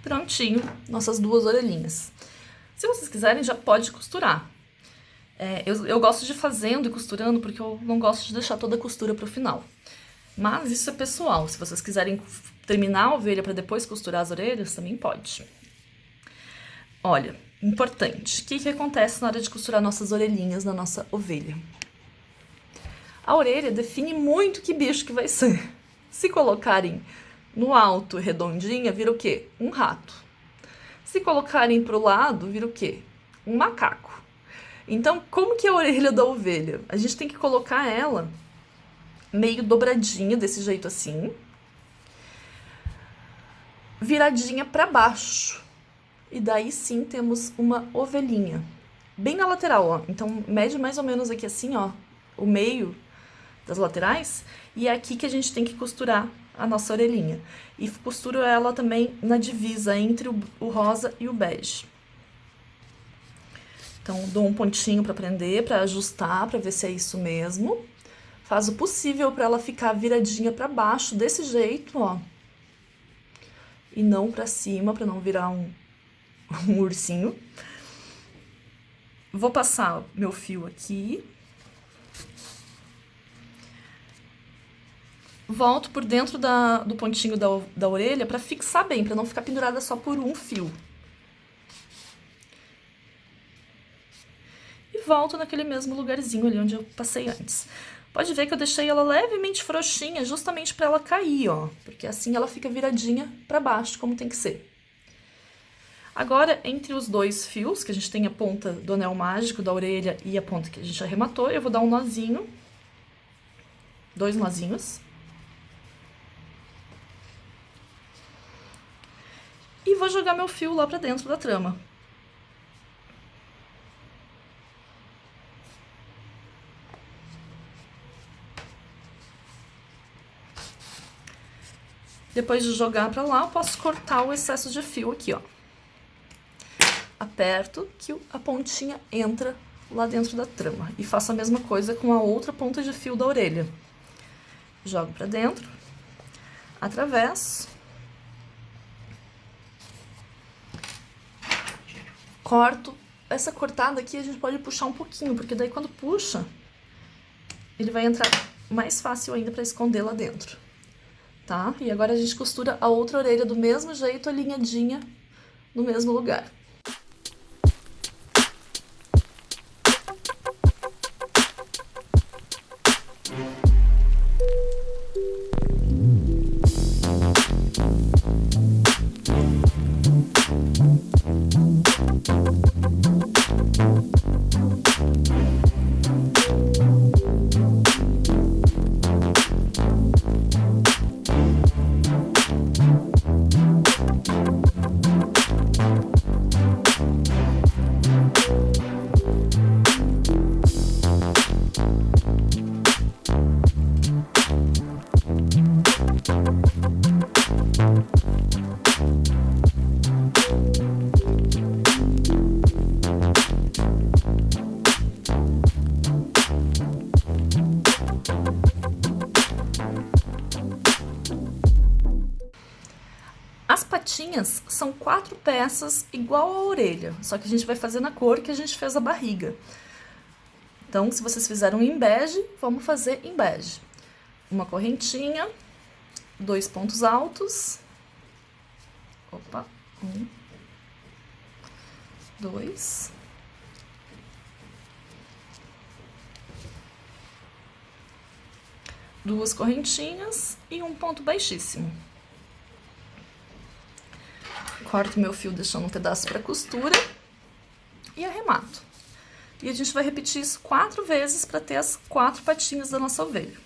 Prontinho, nossas 2 orelhinhas. Se vocês quiserem, já pode costurar. Eu gosto de ir fazendo e costurando porque eu não gosto de deixar toda a costura pro final. Mas isso é pessoal. Se vocês quiserem terminar a ovelha para depois costurar as orelhas, também pode. Olha, importante. O que acontece na hora de costurar nossas orelhinhas na nossa ovelha? A orelha define muito que bicho que vai ser. Se colocarem no alto, redondinha, vira o quê? Um rato. Se colocarem pro lado, vira o quê? Um macaco. Então, como que é a orelha da ovelha? A gente tem que colocar ela meio dobradinha, desse jeito assim. Viradinha pra baixo. E daí sim temos uma ovelhinha. Bem na lateral, ó. Então, mede mais ou menos aqui assim, ó. O meio das laterais. E é aqui que a gente tem que costurar a nossa orelhinha. E costuro ela também na divisa entre o rosa e o bege. Então, dou um pontinho pra prender, pra ajustar, pra ver se é isso mesmo. Faz o possível pra ela ficar viradinha pra baixo, desse jeito, ó. E não pra cima, pra não virar um ursinho. Vou passar meu fio aqui. Volto por dentro do pontinho da orelha pra fixar bem, pra não ficar pendurada só por um fio. E volto naquele mesmo lugarzinho ali onde eu passei antes. Pode ver que eu deixei ela levemente frouxinha, justamente pra ela cair, ó. Porque assim ela fica viradinha pra baixo, como tem que ser. Agora, entre os 2 fios, que a gente tem a ponta do anel mágico da orelha e a ponta que a gente arrematou, eu vou dar um nozinho. 2 nozinhos. E vou jogar meu fio lá pra dentro da trama. Depois de jogar pra lá, eu posso cortar o excesso de fio aqui, ó. Aperto que a pontinha entra lá dentro da trama. E faço a mesma coisa com a outra ponta de fio da orelha. Jogo pra dentro, atravesso, corto. Essa cortada aqui a gente pode puxar um pouquinho, porque daí quando puxa, ele vai entrar mais fácil ainda pra esconder lá dentro. Tá? E agora a gente costura a outra orelha do mesmo jeito, alinhadinha no mesmo lugar. As patinhas são 4 peças igual a orelha, só que a gente vai fazer na cor que a gente fez a barriga. Então, se vocês fizeram em bege, vamos fazer em bege. Uma correntinha, 2 pontos altos. Opa, 1, 2. Duas correntinhas e um ponto baixíssimo. Corto meu fio deixando um pedaço para costura e arremato. E a gente vai repetir isso 4 vezes para ter as 4 patinhas da nossa ovelha.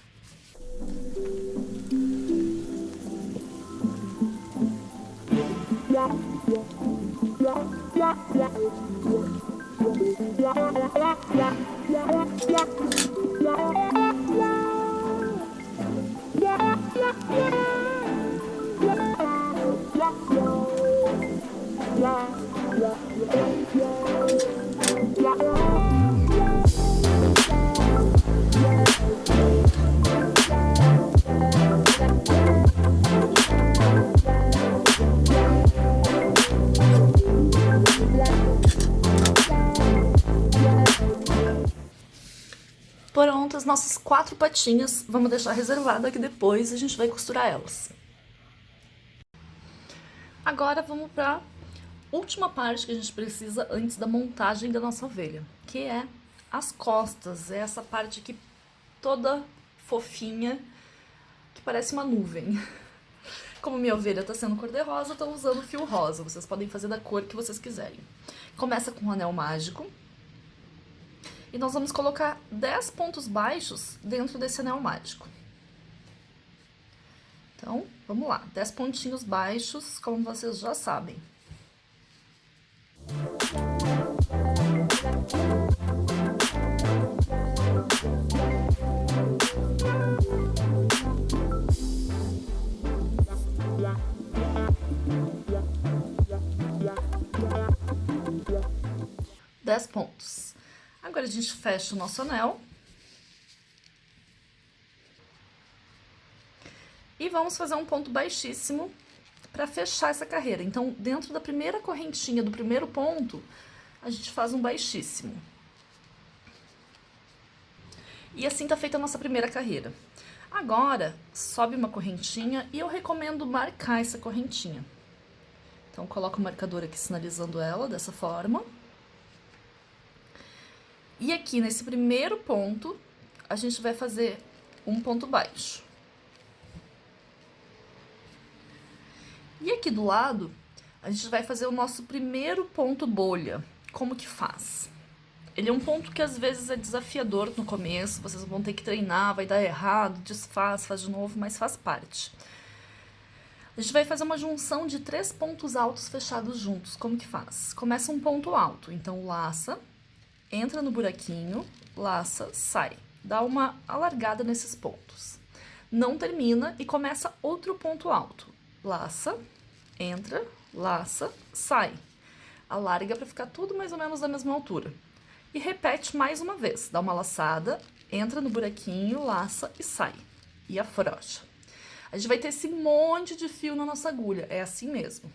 Pronto, as nossas 4 patinhas, vamos deixar reservada que depois a gente vai costurar elas. Agora vamos para a última parte que a gente precisa antes da montagem da nossa ovelha, que é as costas, é essa parte aqui toda fofinha, que parece uma nuvem. Como minha ovelha está sendo cor-de-rosa, eu estou usando fio rosa, vocês podem fazer da cor que vocês quiserem. Começa com um anel mágico. E nós vamos colocar 10 pontos baixos dentro desse anel mágico. Então, vamos lá. 10 pontinhos baixos, como vocês já sabem. Dez pontos. Agora a gente fecha o nosso anel. E vamos fazer um ponto baixíssimo para fechar essa carreira. Então, dentro da primeira correntinha do primeiro ponto, a gente faz um baixíssimo. E assim tá feita a nossa primeira carreira. Agora, sobe uma correntinha e eu recomendo marcar essa correntinha. Então, coloco o marcador aqui sinalizando ela dessa forma. E aqui, nesse primeiro ponto, a gente vai fazer um ponto baixo. E aqui do lado, a gente vai fazer o nosso primeiro ponto bolha. Como que faz? Ele é um ponto que às vezes é desafiador no começo, vocês vão ter que treinar, vai dar errado, desfaz, faz de novo, mas faz parte. A gente vai fazer uma junção de 3 pontos altos fechados juntos. Como que faz? Começa um ponto alto, então laça, entra no buraquinho, laça, sai. Dá uma alargada nesses pontos. Não termina e começa outro ponto alto. Laça, entra, laça, sai. Alarga para ficar tudo mais ou menos da mesma altura. E repete mais uma vez. Dá uma laçada, entra no buraquinho, laça e sai. E afrouxa. A gente vai ter esse monte de fio na nossa agulha. É assim mesmo.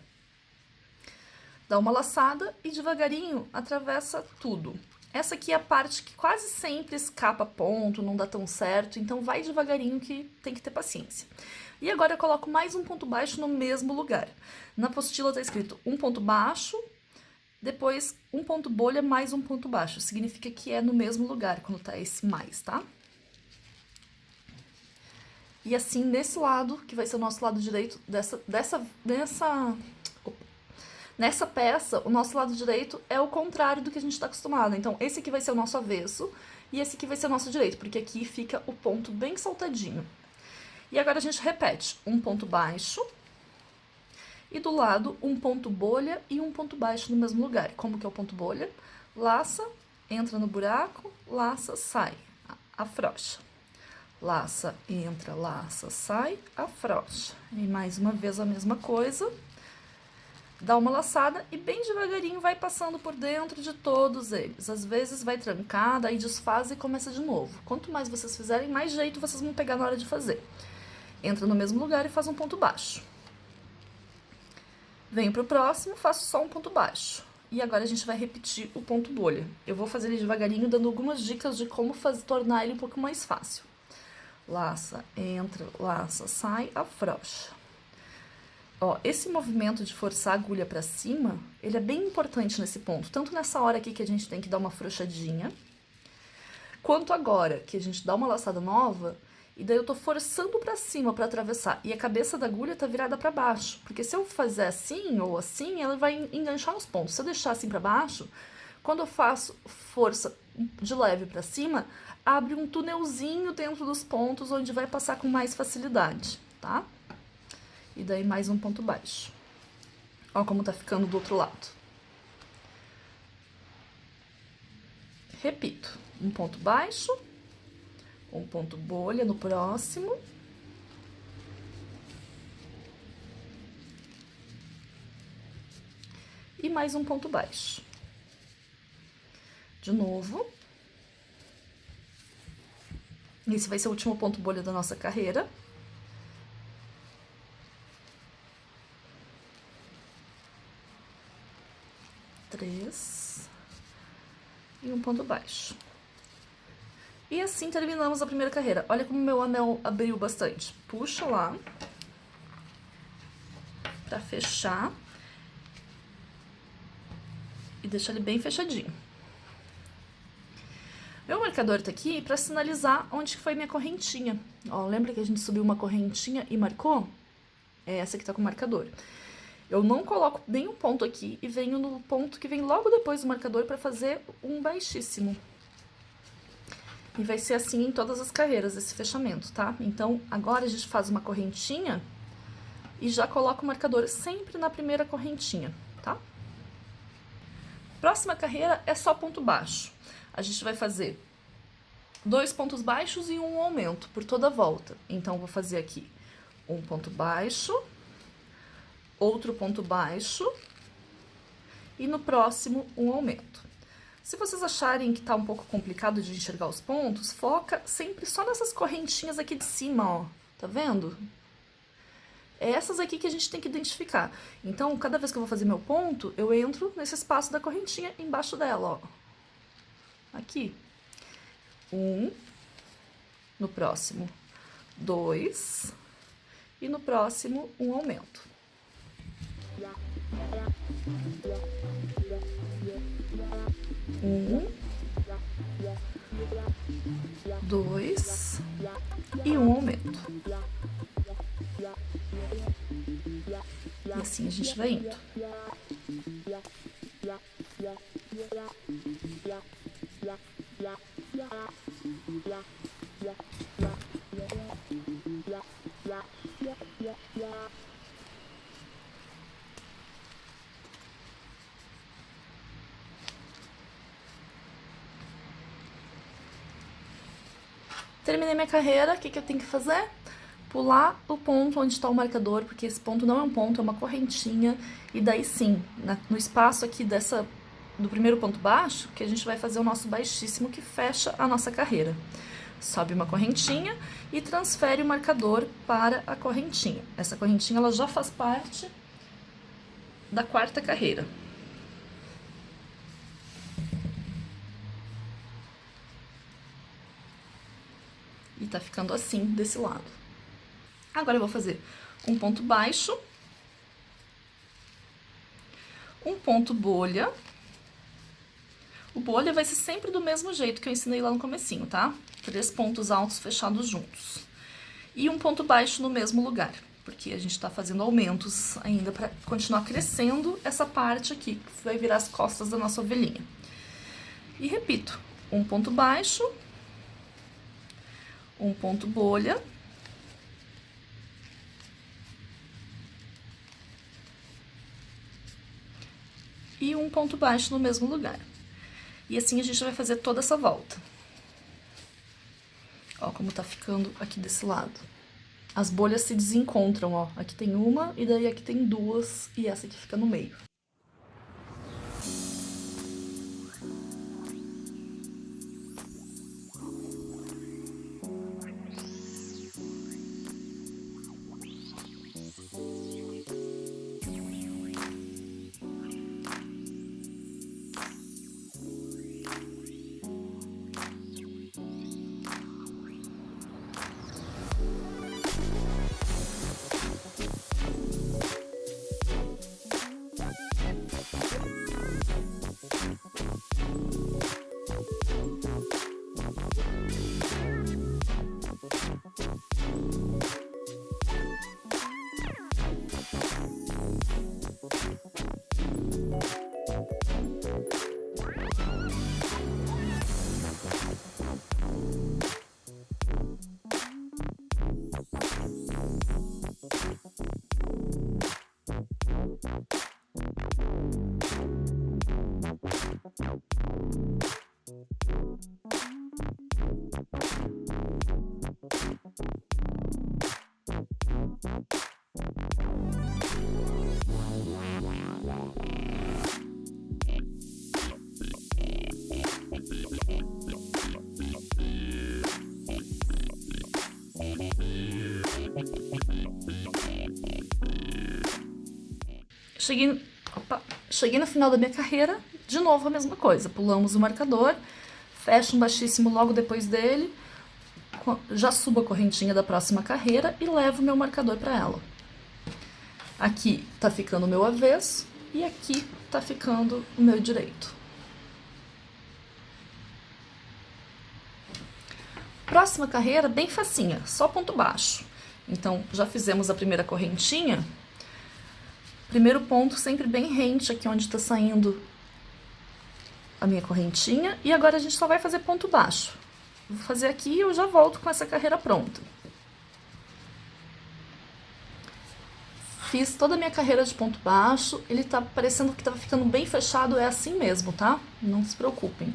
Dá uma laçada e devagarinho atravessa tudo. Essa aqui é a parte que quase sempre escapa ponto, não dá tão certo, então vai devagarinho que tem que ter paciência. E agora eu coloco mais um ponto baixo no mesmo lugar. Na apostila tá escrito um ponto baixo, depois um ponto bolha mais um ponto baixo. Significa que é no mesmo lugar quando tá esse mais, tá? E assim, nesse lado, que vai ser o nosso lado direito nessa peça, o nosso lado direito é o contrário do que a gente está acostumado. Então, esse aqui vai ser o nosso avesso e esse aqui vai ser o nosso direito, porque aqui fica o ponto bem saltadinho. E agora a gente repete um ponto baixo e do lado um ponto bolha e um ponto baixo no mesmo lugar. Como que é o ponto bolha? Laça, entra no buraco, laça, sai, afrouxa. Laça, entra, laça, sai, afrouxa. E mais uma vez a mesma coisa. Dá uma laçada e bem devagarinho vai passando por dentro de todos eles. Às vezes vai trancar, daí desfaz e começa de novo. Quanto mais vocês fizerem, mais jeito vocês vão pegar na hora de fazer. Entra no mesmo lugar e faz um ponto baixo. Venho pro próximo, faço só um ponto baixo. E agora a gente vai repetir o ponto bolha. Eu vou fazer ele devagarinho, dando algumas dicas de como tornar ele um pouco mais fácil. Laça, entra, laça, sai, afrouxa. Ó, esse movimento de forçar a agulha pra cima, ele é bem importante nesse ponto. Tanto nessa hora aqui que a gente tem que dar uma afrouxadinha, quanto agora que a gente dá uma laçada nova, e daí eu tô forçando pra cima pra atravessar. E a cabeça da agulha tá virada pra baixo. Porque se eu fazer assim ou assim, ela vai enganchar nos pontos. Se eu deixar assim pra baixo, Quando eu faço força de leve para cima, abre um túnelzinho dentro dos pontos, onde vai passar com mais facilidade, tá? E daí mais um ponto baixo. Ó como tá ficando do outro lado. Repito, um ponto baixo, um ponto bolha no próximo. E mais um ponto baixo. De novo. Esse vai ser o último ponto bolha da nossa carreira. Três. E um ponto baixo. E assim terminamos a primeira carreira. Olha como meu anel abriu bastante. Puxa lá. Pra fechar. E deixa ele bem fechadinho. Meu marcador tá aqui pra sinalizar onde que foi minha correntinha. Ó, lembra que a gente subiu uma correntinha e marcou? É essa que tá com o marcador. Eu não coloco nenhum ponto aqui e venho no ponto que vem logo depois do marcador pra fazer um baixíssimo. E vai ser assim em todas as carreiras, esse fechamento, tá? Então, agora a gente faz uma correntinha e já coloca o marcador sempre na primeira correntinha, tá? Próxima carreira é só ponto baixo. A gente vai fazer 2 pontos baixos e um aumento por toda a volta. Então, vou fazer aqui um ponto baixo, outro ponto baixo e no próximo um aumento. Se vocês acharem que tá um pouco complicado de enxergar os pontos, foca sempre só nessas correntinhas aqui de cima, ó. Tá vendo? É essas aqui que a gente tem que identificar. Então, cada vez que eu vou fazer meu ponto, eu entro nesse espaço da correntinha embaixo dela, ó. Aqui. No próximo, 2. E no próximo, um aumento. Dois. E um aumento. E assim a gente vai indo. Terminei minha carreira, o que eu tenho que fazer? Pular o ponto onde está o marcador, porque esse ponto não é um ponto, é uma correntinha. E daí sim, no espaço aqui do primeiro ponto baixo, que a gente vai fazer o nosso baixíssimo que fecha a nossa carreira. Sobe uma correntinha e transfere o marcador para a correntinha. Essa correntinha ela já faz parte da quarta carreira. E tá ficando assim desse lado. Agora eu vou fazer um ponto baixo, um ponto bolha. O bolha vai ser sempre do mesmo jeito que eu ensinei lá no comecinho, tá? 3 pontos altos fechados juntos. E um ponto baixo no mesmo lugar, porque a gente tá fazendo aumentos ainda para continuar crescendo essa parte aqui, que vai virar as costas da nossa ovelhinha. E repito, um ponto baixo, um ponto bolha, e um ponto baixo no mesmo lugar. E assim a gente vai fazer toda essa volta. Ó como tá ficando aqui desse lado. As bolhas se desencontram, ó. Aqui tem uma e daí aqui tem 2 e essa aqui fica no meio. Cheguei no final da minha carreira, de novo a mesma coisa, pulamos o marcador, fecho um baixíssimo logo depois dele, já subo a correntinha da próxima carreira e levo o meu marcador para ela. Aqui tá ficando o meu avesso e aqui tá ficando o meu direito. Próxima carreira, bem facinha, só ponto baixo. Então, já fizemos a primeira correntinha. Primeiro ponto sempre bem rente aqui onde tá saindo a minha correntinha. E agora a gente só vai fazer ponto baixo. Vou fazer aqui e eu já volto com essa carreira pronta. Fiz toda a minha carreira de ponto baixo. Ele tá parecendo que tava ficando bem fechado, é assim mesmo, tá? Não se preocupem.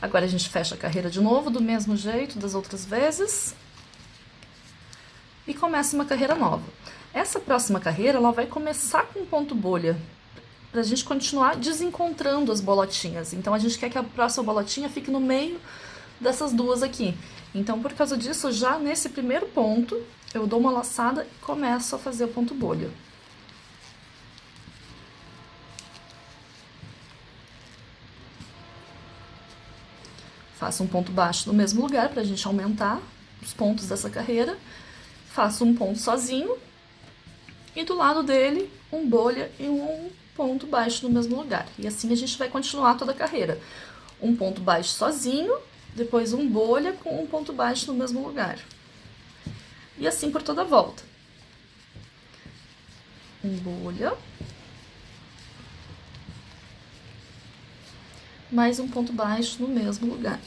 Agora a gente fecha a carreira de novo, do mesmo jeito das outras vezes. E começa uma carreira nova. Essa próxima carreira, ela vai começar com ponto bolha, pra gente continuar desencontrando as bolotinhas. Então, a gente quer que a próxima bolotinha fique no meio dessas duas aqui. Então, por causa disso, já nesse primeiro ponto, eu dou uma laçada e começo a fazer o ponto bolha. Faço um ponto baixo no mesmo lugar pra gente aumentar os pontos dessa carreira. Faço um ponto sozinho. E do lado dele, um bolha e um ponto baixo no mesmo lugar. E assim a gente vai continuar toda a carreira. Um ponto baixo sozinho, depois um bolha com um ponto baixo no mesmo lugar. E assim por toda a volta. Um bolha. Mais um ponto baixo no mesmo lugar.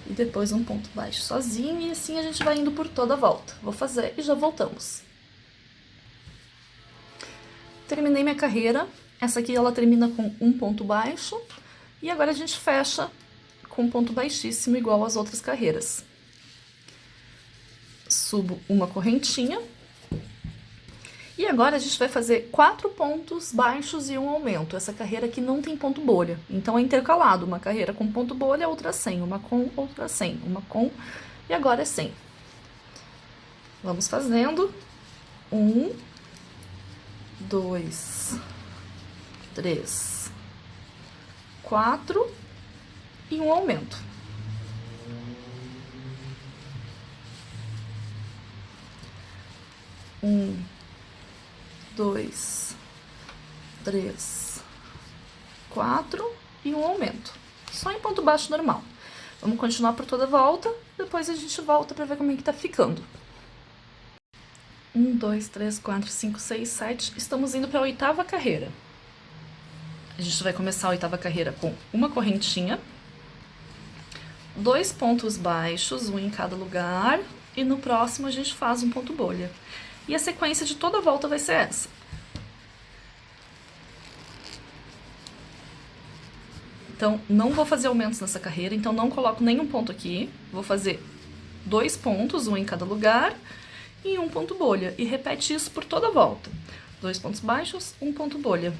E depois um ponto baixo sozinho, e assim a gente vai indo por toda a volta. Vou fazer e já voltamos. Terminei minha carreira, essa aqui ela termina com um ponto baixo, e agora a gente fecha com um ponto baixíssimo, igual às outras carreiras. Subo uma correntinha, e agora a gente vai fazer 4 pontos baixos e um aumento. Essa carreira aqui não tem ponto bolha, então é intercalado, uma carreira com ponto bolha, outra sem, uma com, outra sem, uma com, e agora é sem. Vamos fazendo 1, 2, 3, 4 e um aumento. Um, 2, 3, 4 e um aumento. Só em ponto baixo normal. Vamos continuar por toda a volta, depois a gente volta pra ver como é que tá ficando. 1, 2, 3, 4, 5, 6, 7. Estamos indo para a 8ª carreira. A gente vai começar a 8ª carreira com uma correntinha, 2 pontos baixos, um em cada lugar, e no próximo a gente faz um ponto bolha. E a sequência de toda a volta vai ser essa. Então, não vou fazer aumentos nessa carreira, então não coloco nenhum ponto aqui. Vou fazer 2 pontos, um em cada lugar, e um ponto bolha, e repete isso por toda a volta. 2 pontos baixos, um ponto bolha.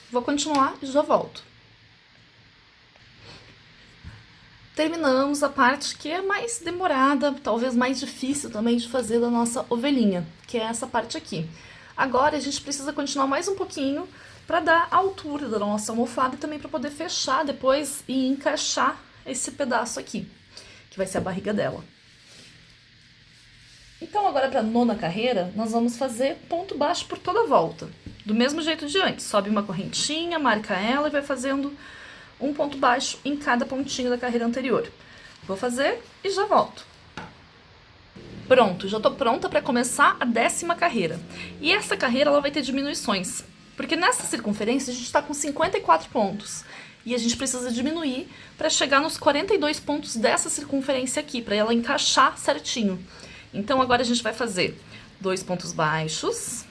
Vou continuar e já volto. Terminamos a parte que é mais demorada, talvez mais difícil também de fazer da nossa ovelhinha, que é essa parte aqui. Agora a gente precisa continuar mais um pouquinho para dar a altura da nossa almofada e também para poder fechar depois e encaixar esse pedaço aqui, que vai ser a barriga dela. Então agora para a 9ª carreira, nós vamos fazer ponto baixo por toda a volta. Do mesmo jeito de antes, sobe uma correntinha, marca ela e vai fazendo um ponto baixo em cada pontinho da carreira anterior. Vou fazer e já volto. Pronto, já tô pronta para começar a 10ª carreira. E essa carreira ela vai ter diminuições, porque nessa circunferência a gente está com 54 pontos. E a gente precisa diminuir para chegar nos 42 pontos dessa circunferência aqui, para ela encaixar certinho. Então agora a gente vai fazer 2 pontos baixos.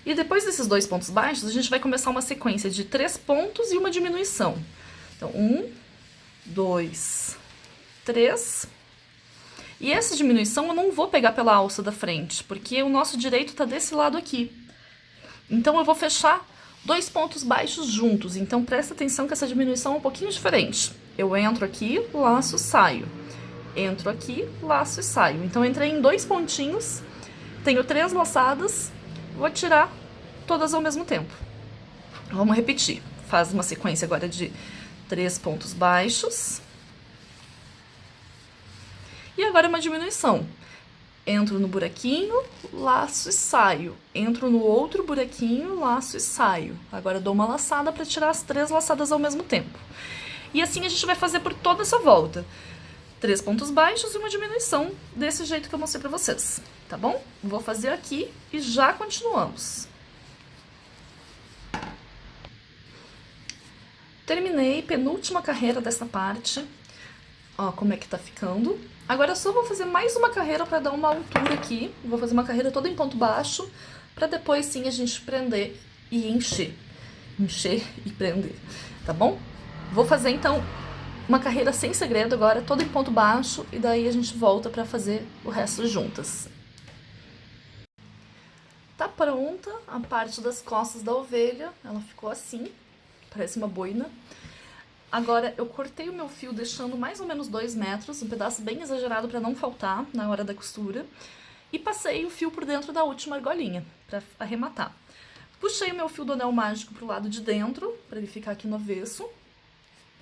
E depois desses 2 pontos baixos, a gente vai começar uma sequência de 3 pontos e uma diminuição. Então, 1, 2, 3. E essa diminuição eu não vou pegar pela alça da frente, porque o nosso direito tá desse lado aqui. Então, eu vou fechar 2 pontos baixos juntos. Então, presta atenção que essa diminuição é um pouquinho diferente. Eu entro aqui, laço, saio. Entro aqui, laço e saio. Então, eu entrei em 2 pontinhos, tenho 3 laçadas, vou tirar todas ao mesmo tempo. Vamos repetir. Faz uma sequência agora de 3 pontos baixos. E agora uma diminuição. Entro no buraquinho, laço e saio. Entro no outro buraquinho, laço e saio. Agora dou uma laçada para tirar as 3 laçadas ao mesmo tempo. E assim a gente vai fazer por toda essa volta. 3 pontos baixos e uma diminuição, desse jeito que eu mostrei pra vocês, tá bom? Vou fazer aqui e já continuamos. Terminei, penúltima carreira dessa parte. Ó, como é que tá ficando. Agora eu só vou fazer mais uma carreira pra dar uma altura aqui. Vou fazer uma carreira toda em ponto baixo, pra depois sim a gente prender e encher. Encher e prender, tá bom? Vou fazer então uma carreira sem segredo agora, toda em ponto baixo, e daí a gente volta pra fazer o resto juntas. Tá pronta a parte das costas da ovelha, ela ficou assim, parece uma boina. Agora eu cortei o meu fio deixando mais ou menos 2 metros, um pedaço bem exagerado pra não faltar na hora da costura, e passei o fio por dentro da última argolinha, pra arrematar. Puxei o meu fio do anel mágico pro lado de dentro, pra ele ficar aqui no avesso.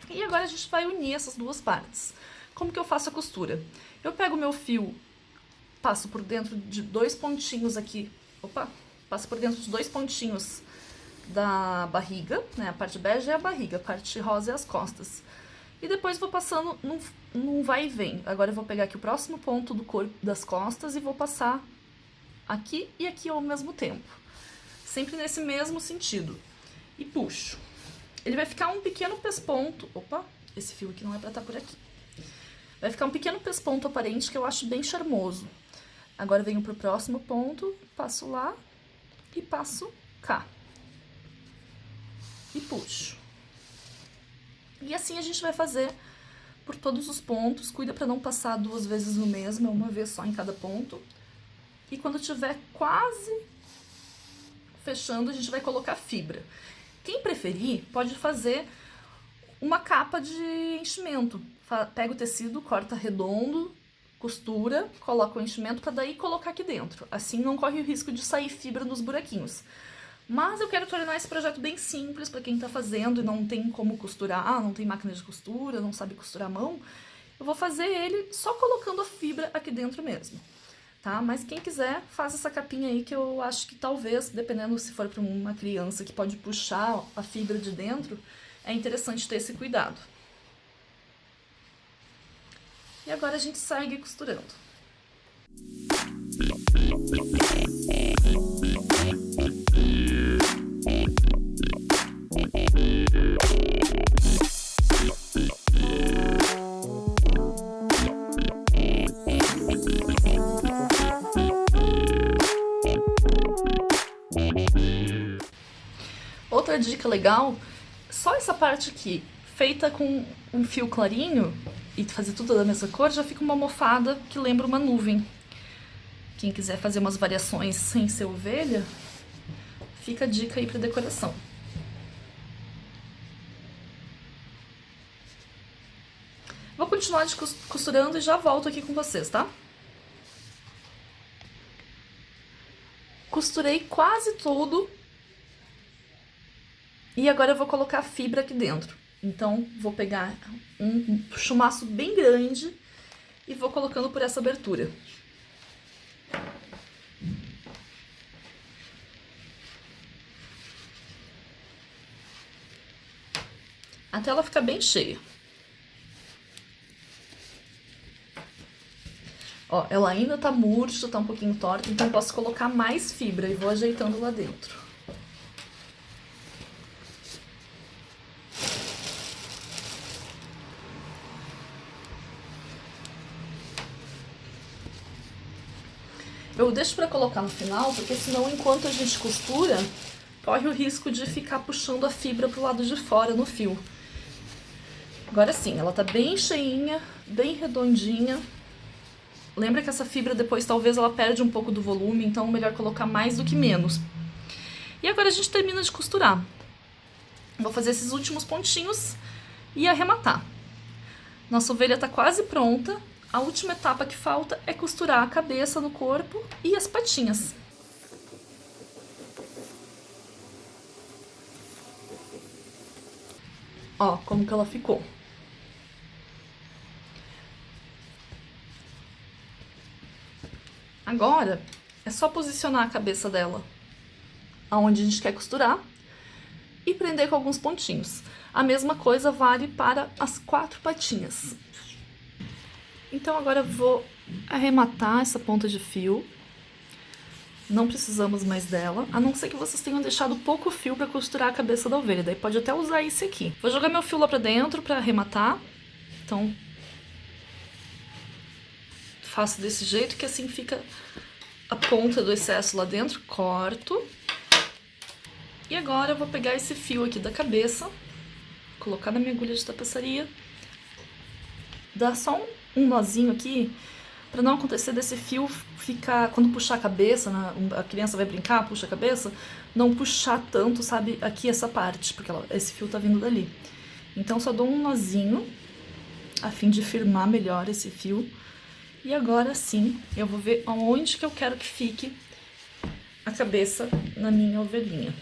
E agora a gente vai unir essas duas partes. Como que eu faço a costura? Eu pego o meu fio, passo por dentro de 2 pontinhos aqui, passo por dentro de 2 pontinhos da barriga, né? A parte bege é a barriga, a parte rosa é as costas. E depois vou passando num vai e vem. Agora eu vou pegar aqui o próximo ponto do corpo das costas e vou passar aqui e aqui ao mesmo tempo. Sempre nesse mesmo sentido. E puxo. Ele vai ficar um pequeno pesponto. Opa, esse fio aqui não é pra estar por aqui. Vai ficar um pequeno pesponto aparente que eu acho bem charmoso. Agora venho pro próximo ponto, passo lá e passo cá. E puxo. E assim a gente vai fazer por todos os pontos. Cuida pra não passar 2 vezes no mesmo, é uma vez só em cada ponto. E quando tiver quase fechando, a gente vai colocar fibra. Quem preferir, pode fazer uma capa de enchimento. Pega o tecido, corta redondo, costura, coloca o enchimento para daí colocar aqui dentro. Assim não corre o risco de sair fibra nos buraquinhos. Mas eu quero tornar esse projeto bem simples para quem tá fazendo e não tem como costurar, não tem máquina de costura, não sabe costurar à mão. Eu vou fazer ele só colocando a fibra aqui dentro mesmo. Tá? Mas quem quiser, faz essa capinha aí que eu acho que talvez, dependendo se for para uma criança que pode puxar a fibra de dentro, é interessante ter esse cuidado. E agora a gente segue costurando. Outra dica legal, só essa parte aqui, feita com um fio clarinho e fazer tudo da mesma cor, já fica uma almofada que lembra uma nuvem. Quem quiser fazer umas variações sem ser ovelha, fica a dica aí para decoração. Vou continuar costurando e já volto aqui com vocês, tá? Costurei quase tudo. E agora eu vou colocar a fibra aqui dentro. Então, vou pegar um chumaço bem grande e vou colocando por essa abertura. Até ela ficar bem cheia. Ó, ela ainda tá murcha, tá um pouquinho torta, então eu posso colocar mais fibra e vou ajeitando lá dentro. Eu deixo pra colocar no final, porque senão enquanto a gente costura, corre o risco de ficar puxando a fibra pro lado de fora no fio. Agora sim, ela tá bem cheinha, bem redondinha. Lembra que essa fibra depois talvez ela perde um pouco do volume, então é melhor colocar mais do que menos. E agora a gente termina de costurar. Vou fazer esses últimos pontinhos e arrematar. Nossa ovelha tá quase pronta. A última etapa que falta é costurar a cabeça no corpo e as patinhas. Ó, como que ela ficou. Agora, é só posicionar a cabeça dela aonde a gente quer costurar e prender com alguns pontinhos. A mesma coisa vale para as 4 patinhas. Então agora eu vou arrematar essa ponta de fio. Não precisamos mais dela, a não ser que vocês tenham deixado pouco fio para costurar a cabeça da ovelha. Daí pode até usar esse aqui. Vou jogar meu fio lá pra dentro para arrematar. Então, faço desse jeito que assim fica a ponta do excesso lá dentro. Corto. E agora eu vou pegar esse fio aqui da cabeça, colocar na minha agulha de tapeçaria, dar só um nozinho aqui, pra não acontecer desse fio ficar, quando puxar a cabeça, a criança vai brincar, puxa a cabeça, não puxar tanto, sabe, aqui essa parte, porque esse fio tá vindo dali. Então só dou um nozinho, a fim de firmar melhor esse fio. E agora sim, eu vou ver aonde que eu quero que fique a cabeça na minha ovelhinha.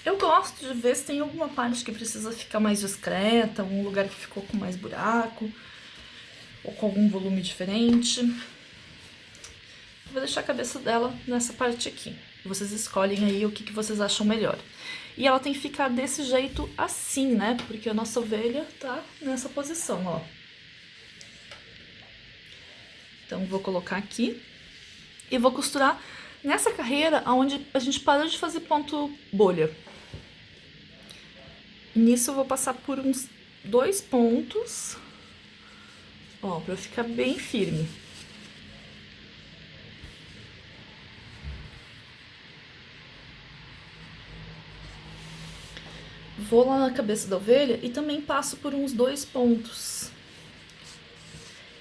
Eu gosto de ver se tem alguma parte que precisa ficar mais discreta, um lugar que ficou com mais buraco, ou com algum volume diferente. Vou deixar a cabeça dela nessa parte aqui. Vocês escolhem aí o que vocês acham melhor. E ela tem que ficar desse jeito assim, né? Porque a nossa ovelha tá nessa posição, ó. Então, vou colocar aqui e vou costurar nessa carreira onde a gente parou de fazer ponto bolha. Nisso eu vou passar por uns 2 pontos, ó, pra ficar bem firme. Vou lá na cabeça da ovelha e também passo por uns 2 pontos.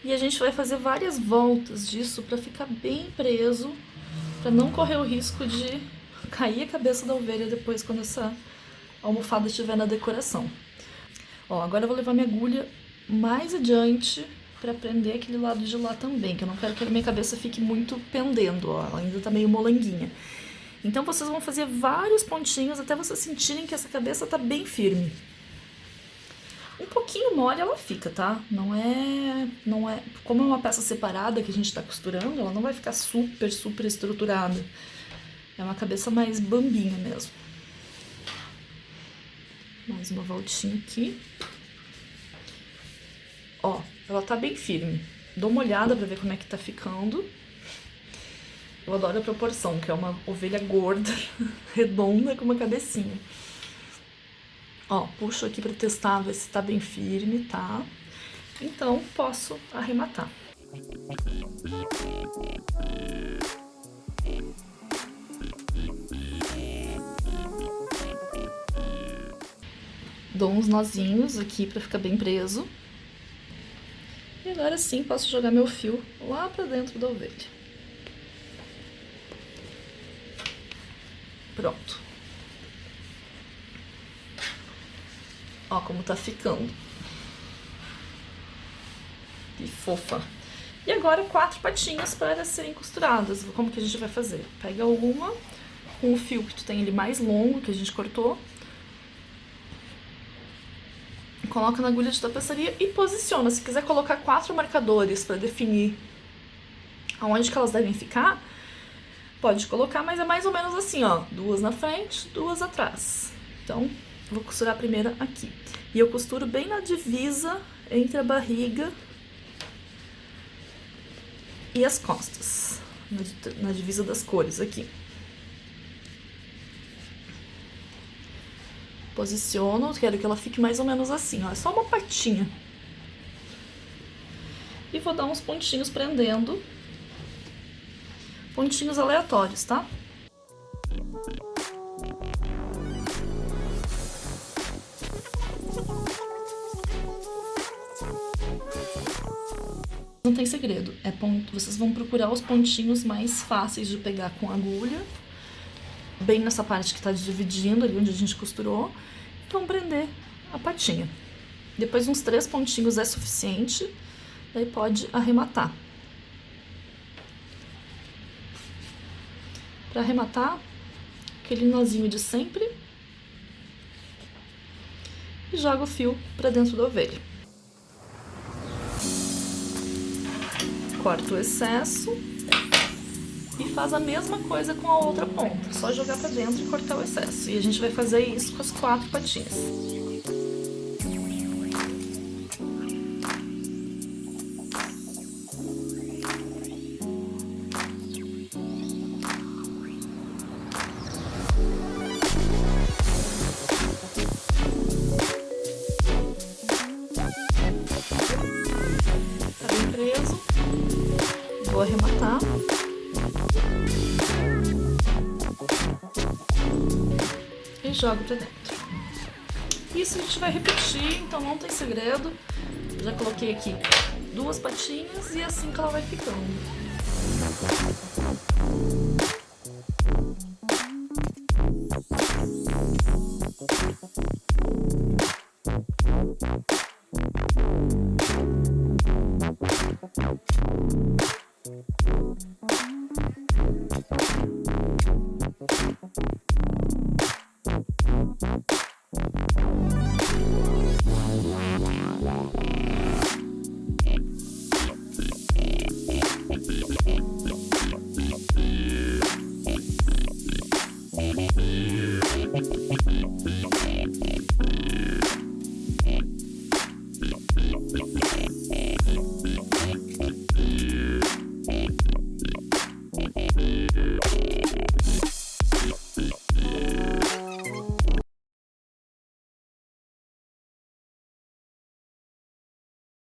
E a gente vai fazer várias voltas disso pra ficar bem preso, pra não correr o risco de cair a cabeça da ovelha depois quando essa almofada estiver na decoração. Ó, agora eu vou levar minha agulha mais adiante pra prender aquele lado de lá também, que eu não quero que a minha cabeça fique muito pendendo, ó, ela ainda tá meio molenguinha. Então vocês vão fazer vários pontinhos até vocês sentirem que essa cabeça tá bem firme. Um pouquinho mole ela fica, tá? Não é... Como é uma peça separada que a gente tá costurando, ela não vai ficar super estruturada. É uma cabeça mais bambinha mesmo. Mais uma voltinha aqui. Ó, ela tá bem firme. Dou uma olhada pra ver como é que tá ficando. Eu adoro a proporção, que é uma ovelha gorda, redonda, com uma cabecinha. Ó, puxo aqui pra testar, ver se tá bem firme, tá? Então, posso arrematar. Dou uns nozinhos aqui pra ficar bem preso. E agora sim posso jogar meu fio lá pra dentro da ovelha. Pronto. Ó como tá ficando. Que fofa. E agora 4 patinhas para serem costuradas. Como que a gente vai fazer? Pega uma com o fio que tu tem ali mais longo, que a gente cortou. Coloca na agulha de tapeçaria e posiciona. Se quiser colocar 4 marcadores para definir aonde que elas devem ficar, pode colocar, mas é mais ou menos assim, ó. 2 na frente, 2 atrás. Então, vou costurar a primeira aqui. E eu costuro bem na divisa entre a barriga e as costas. Na divisa das cores aqui. Posiciono, quero que ela fique mais ou menos assim, ó. É só uma patinha. E vou dar uns pontinhos prendendo pontinhos aleatórios, tá? Não tem segredo, vocês vão procurar os pontinhos mais fáceis de pegar com a agulha, bem nessa parte que está dividindo ali onde a gente costurou, e vão prender a patinha. Depois uns 3 pontinhos é suficiente, daí pode arrematar. Para arrematar, aquele nozinho de sempre e joga o fio para dentro da ovelha. Corta o excesso e faz a mesma coisa com a outra ponta, só jogar para dentro e cortar o excesso. E a gente vai fazer isso com as 4 patinhas. Tá bem preso. Vou arrematar. E jogo pra dentro. Isso a gente vai repetir, então não tem segredo. Já coloquei aqui 2 patinhas e é assim que ela vai ficando.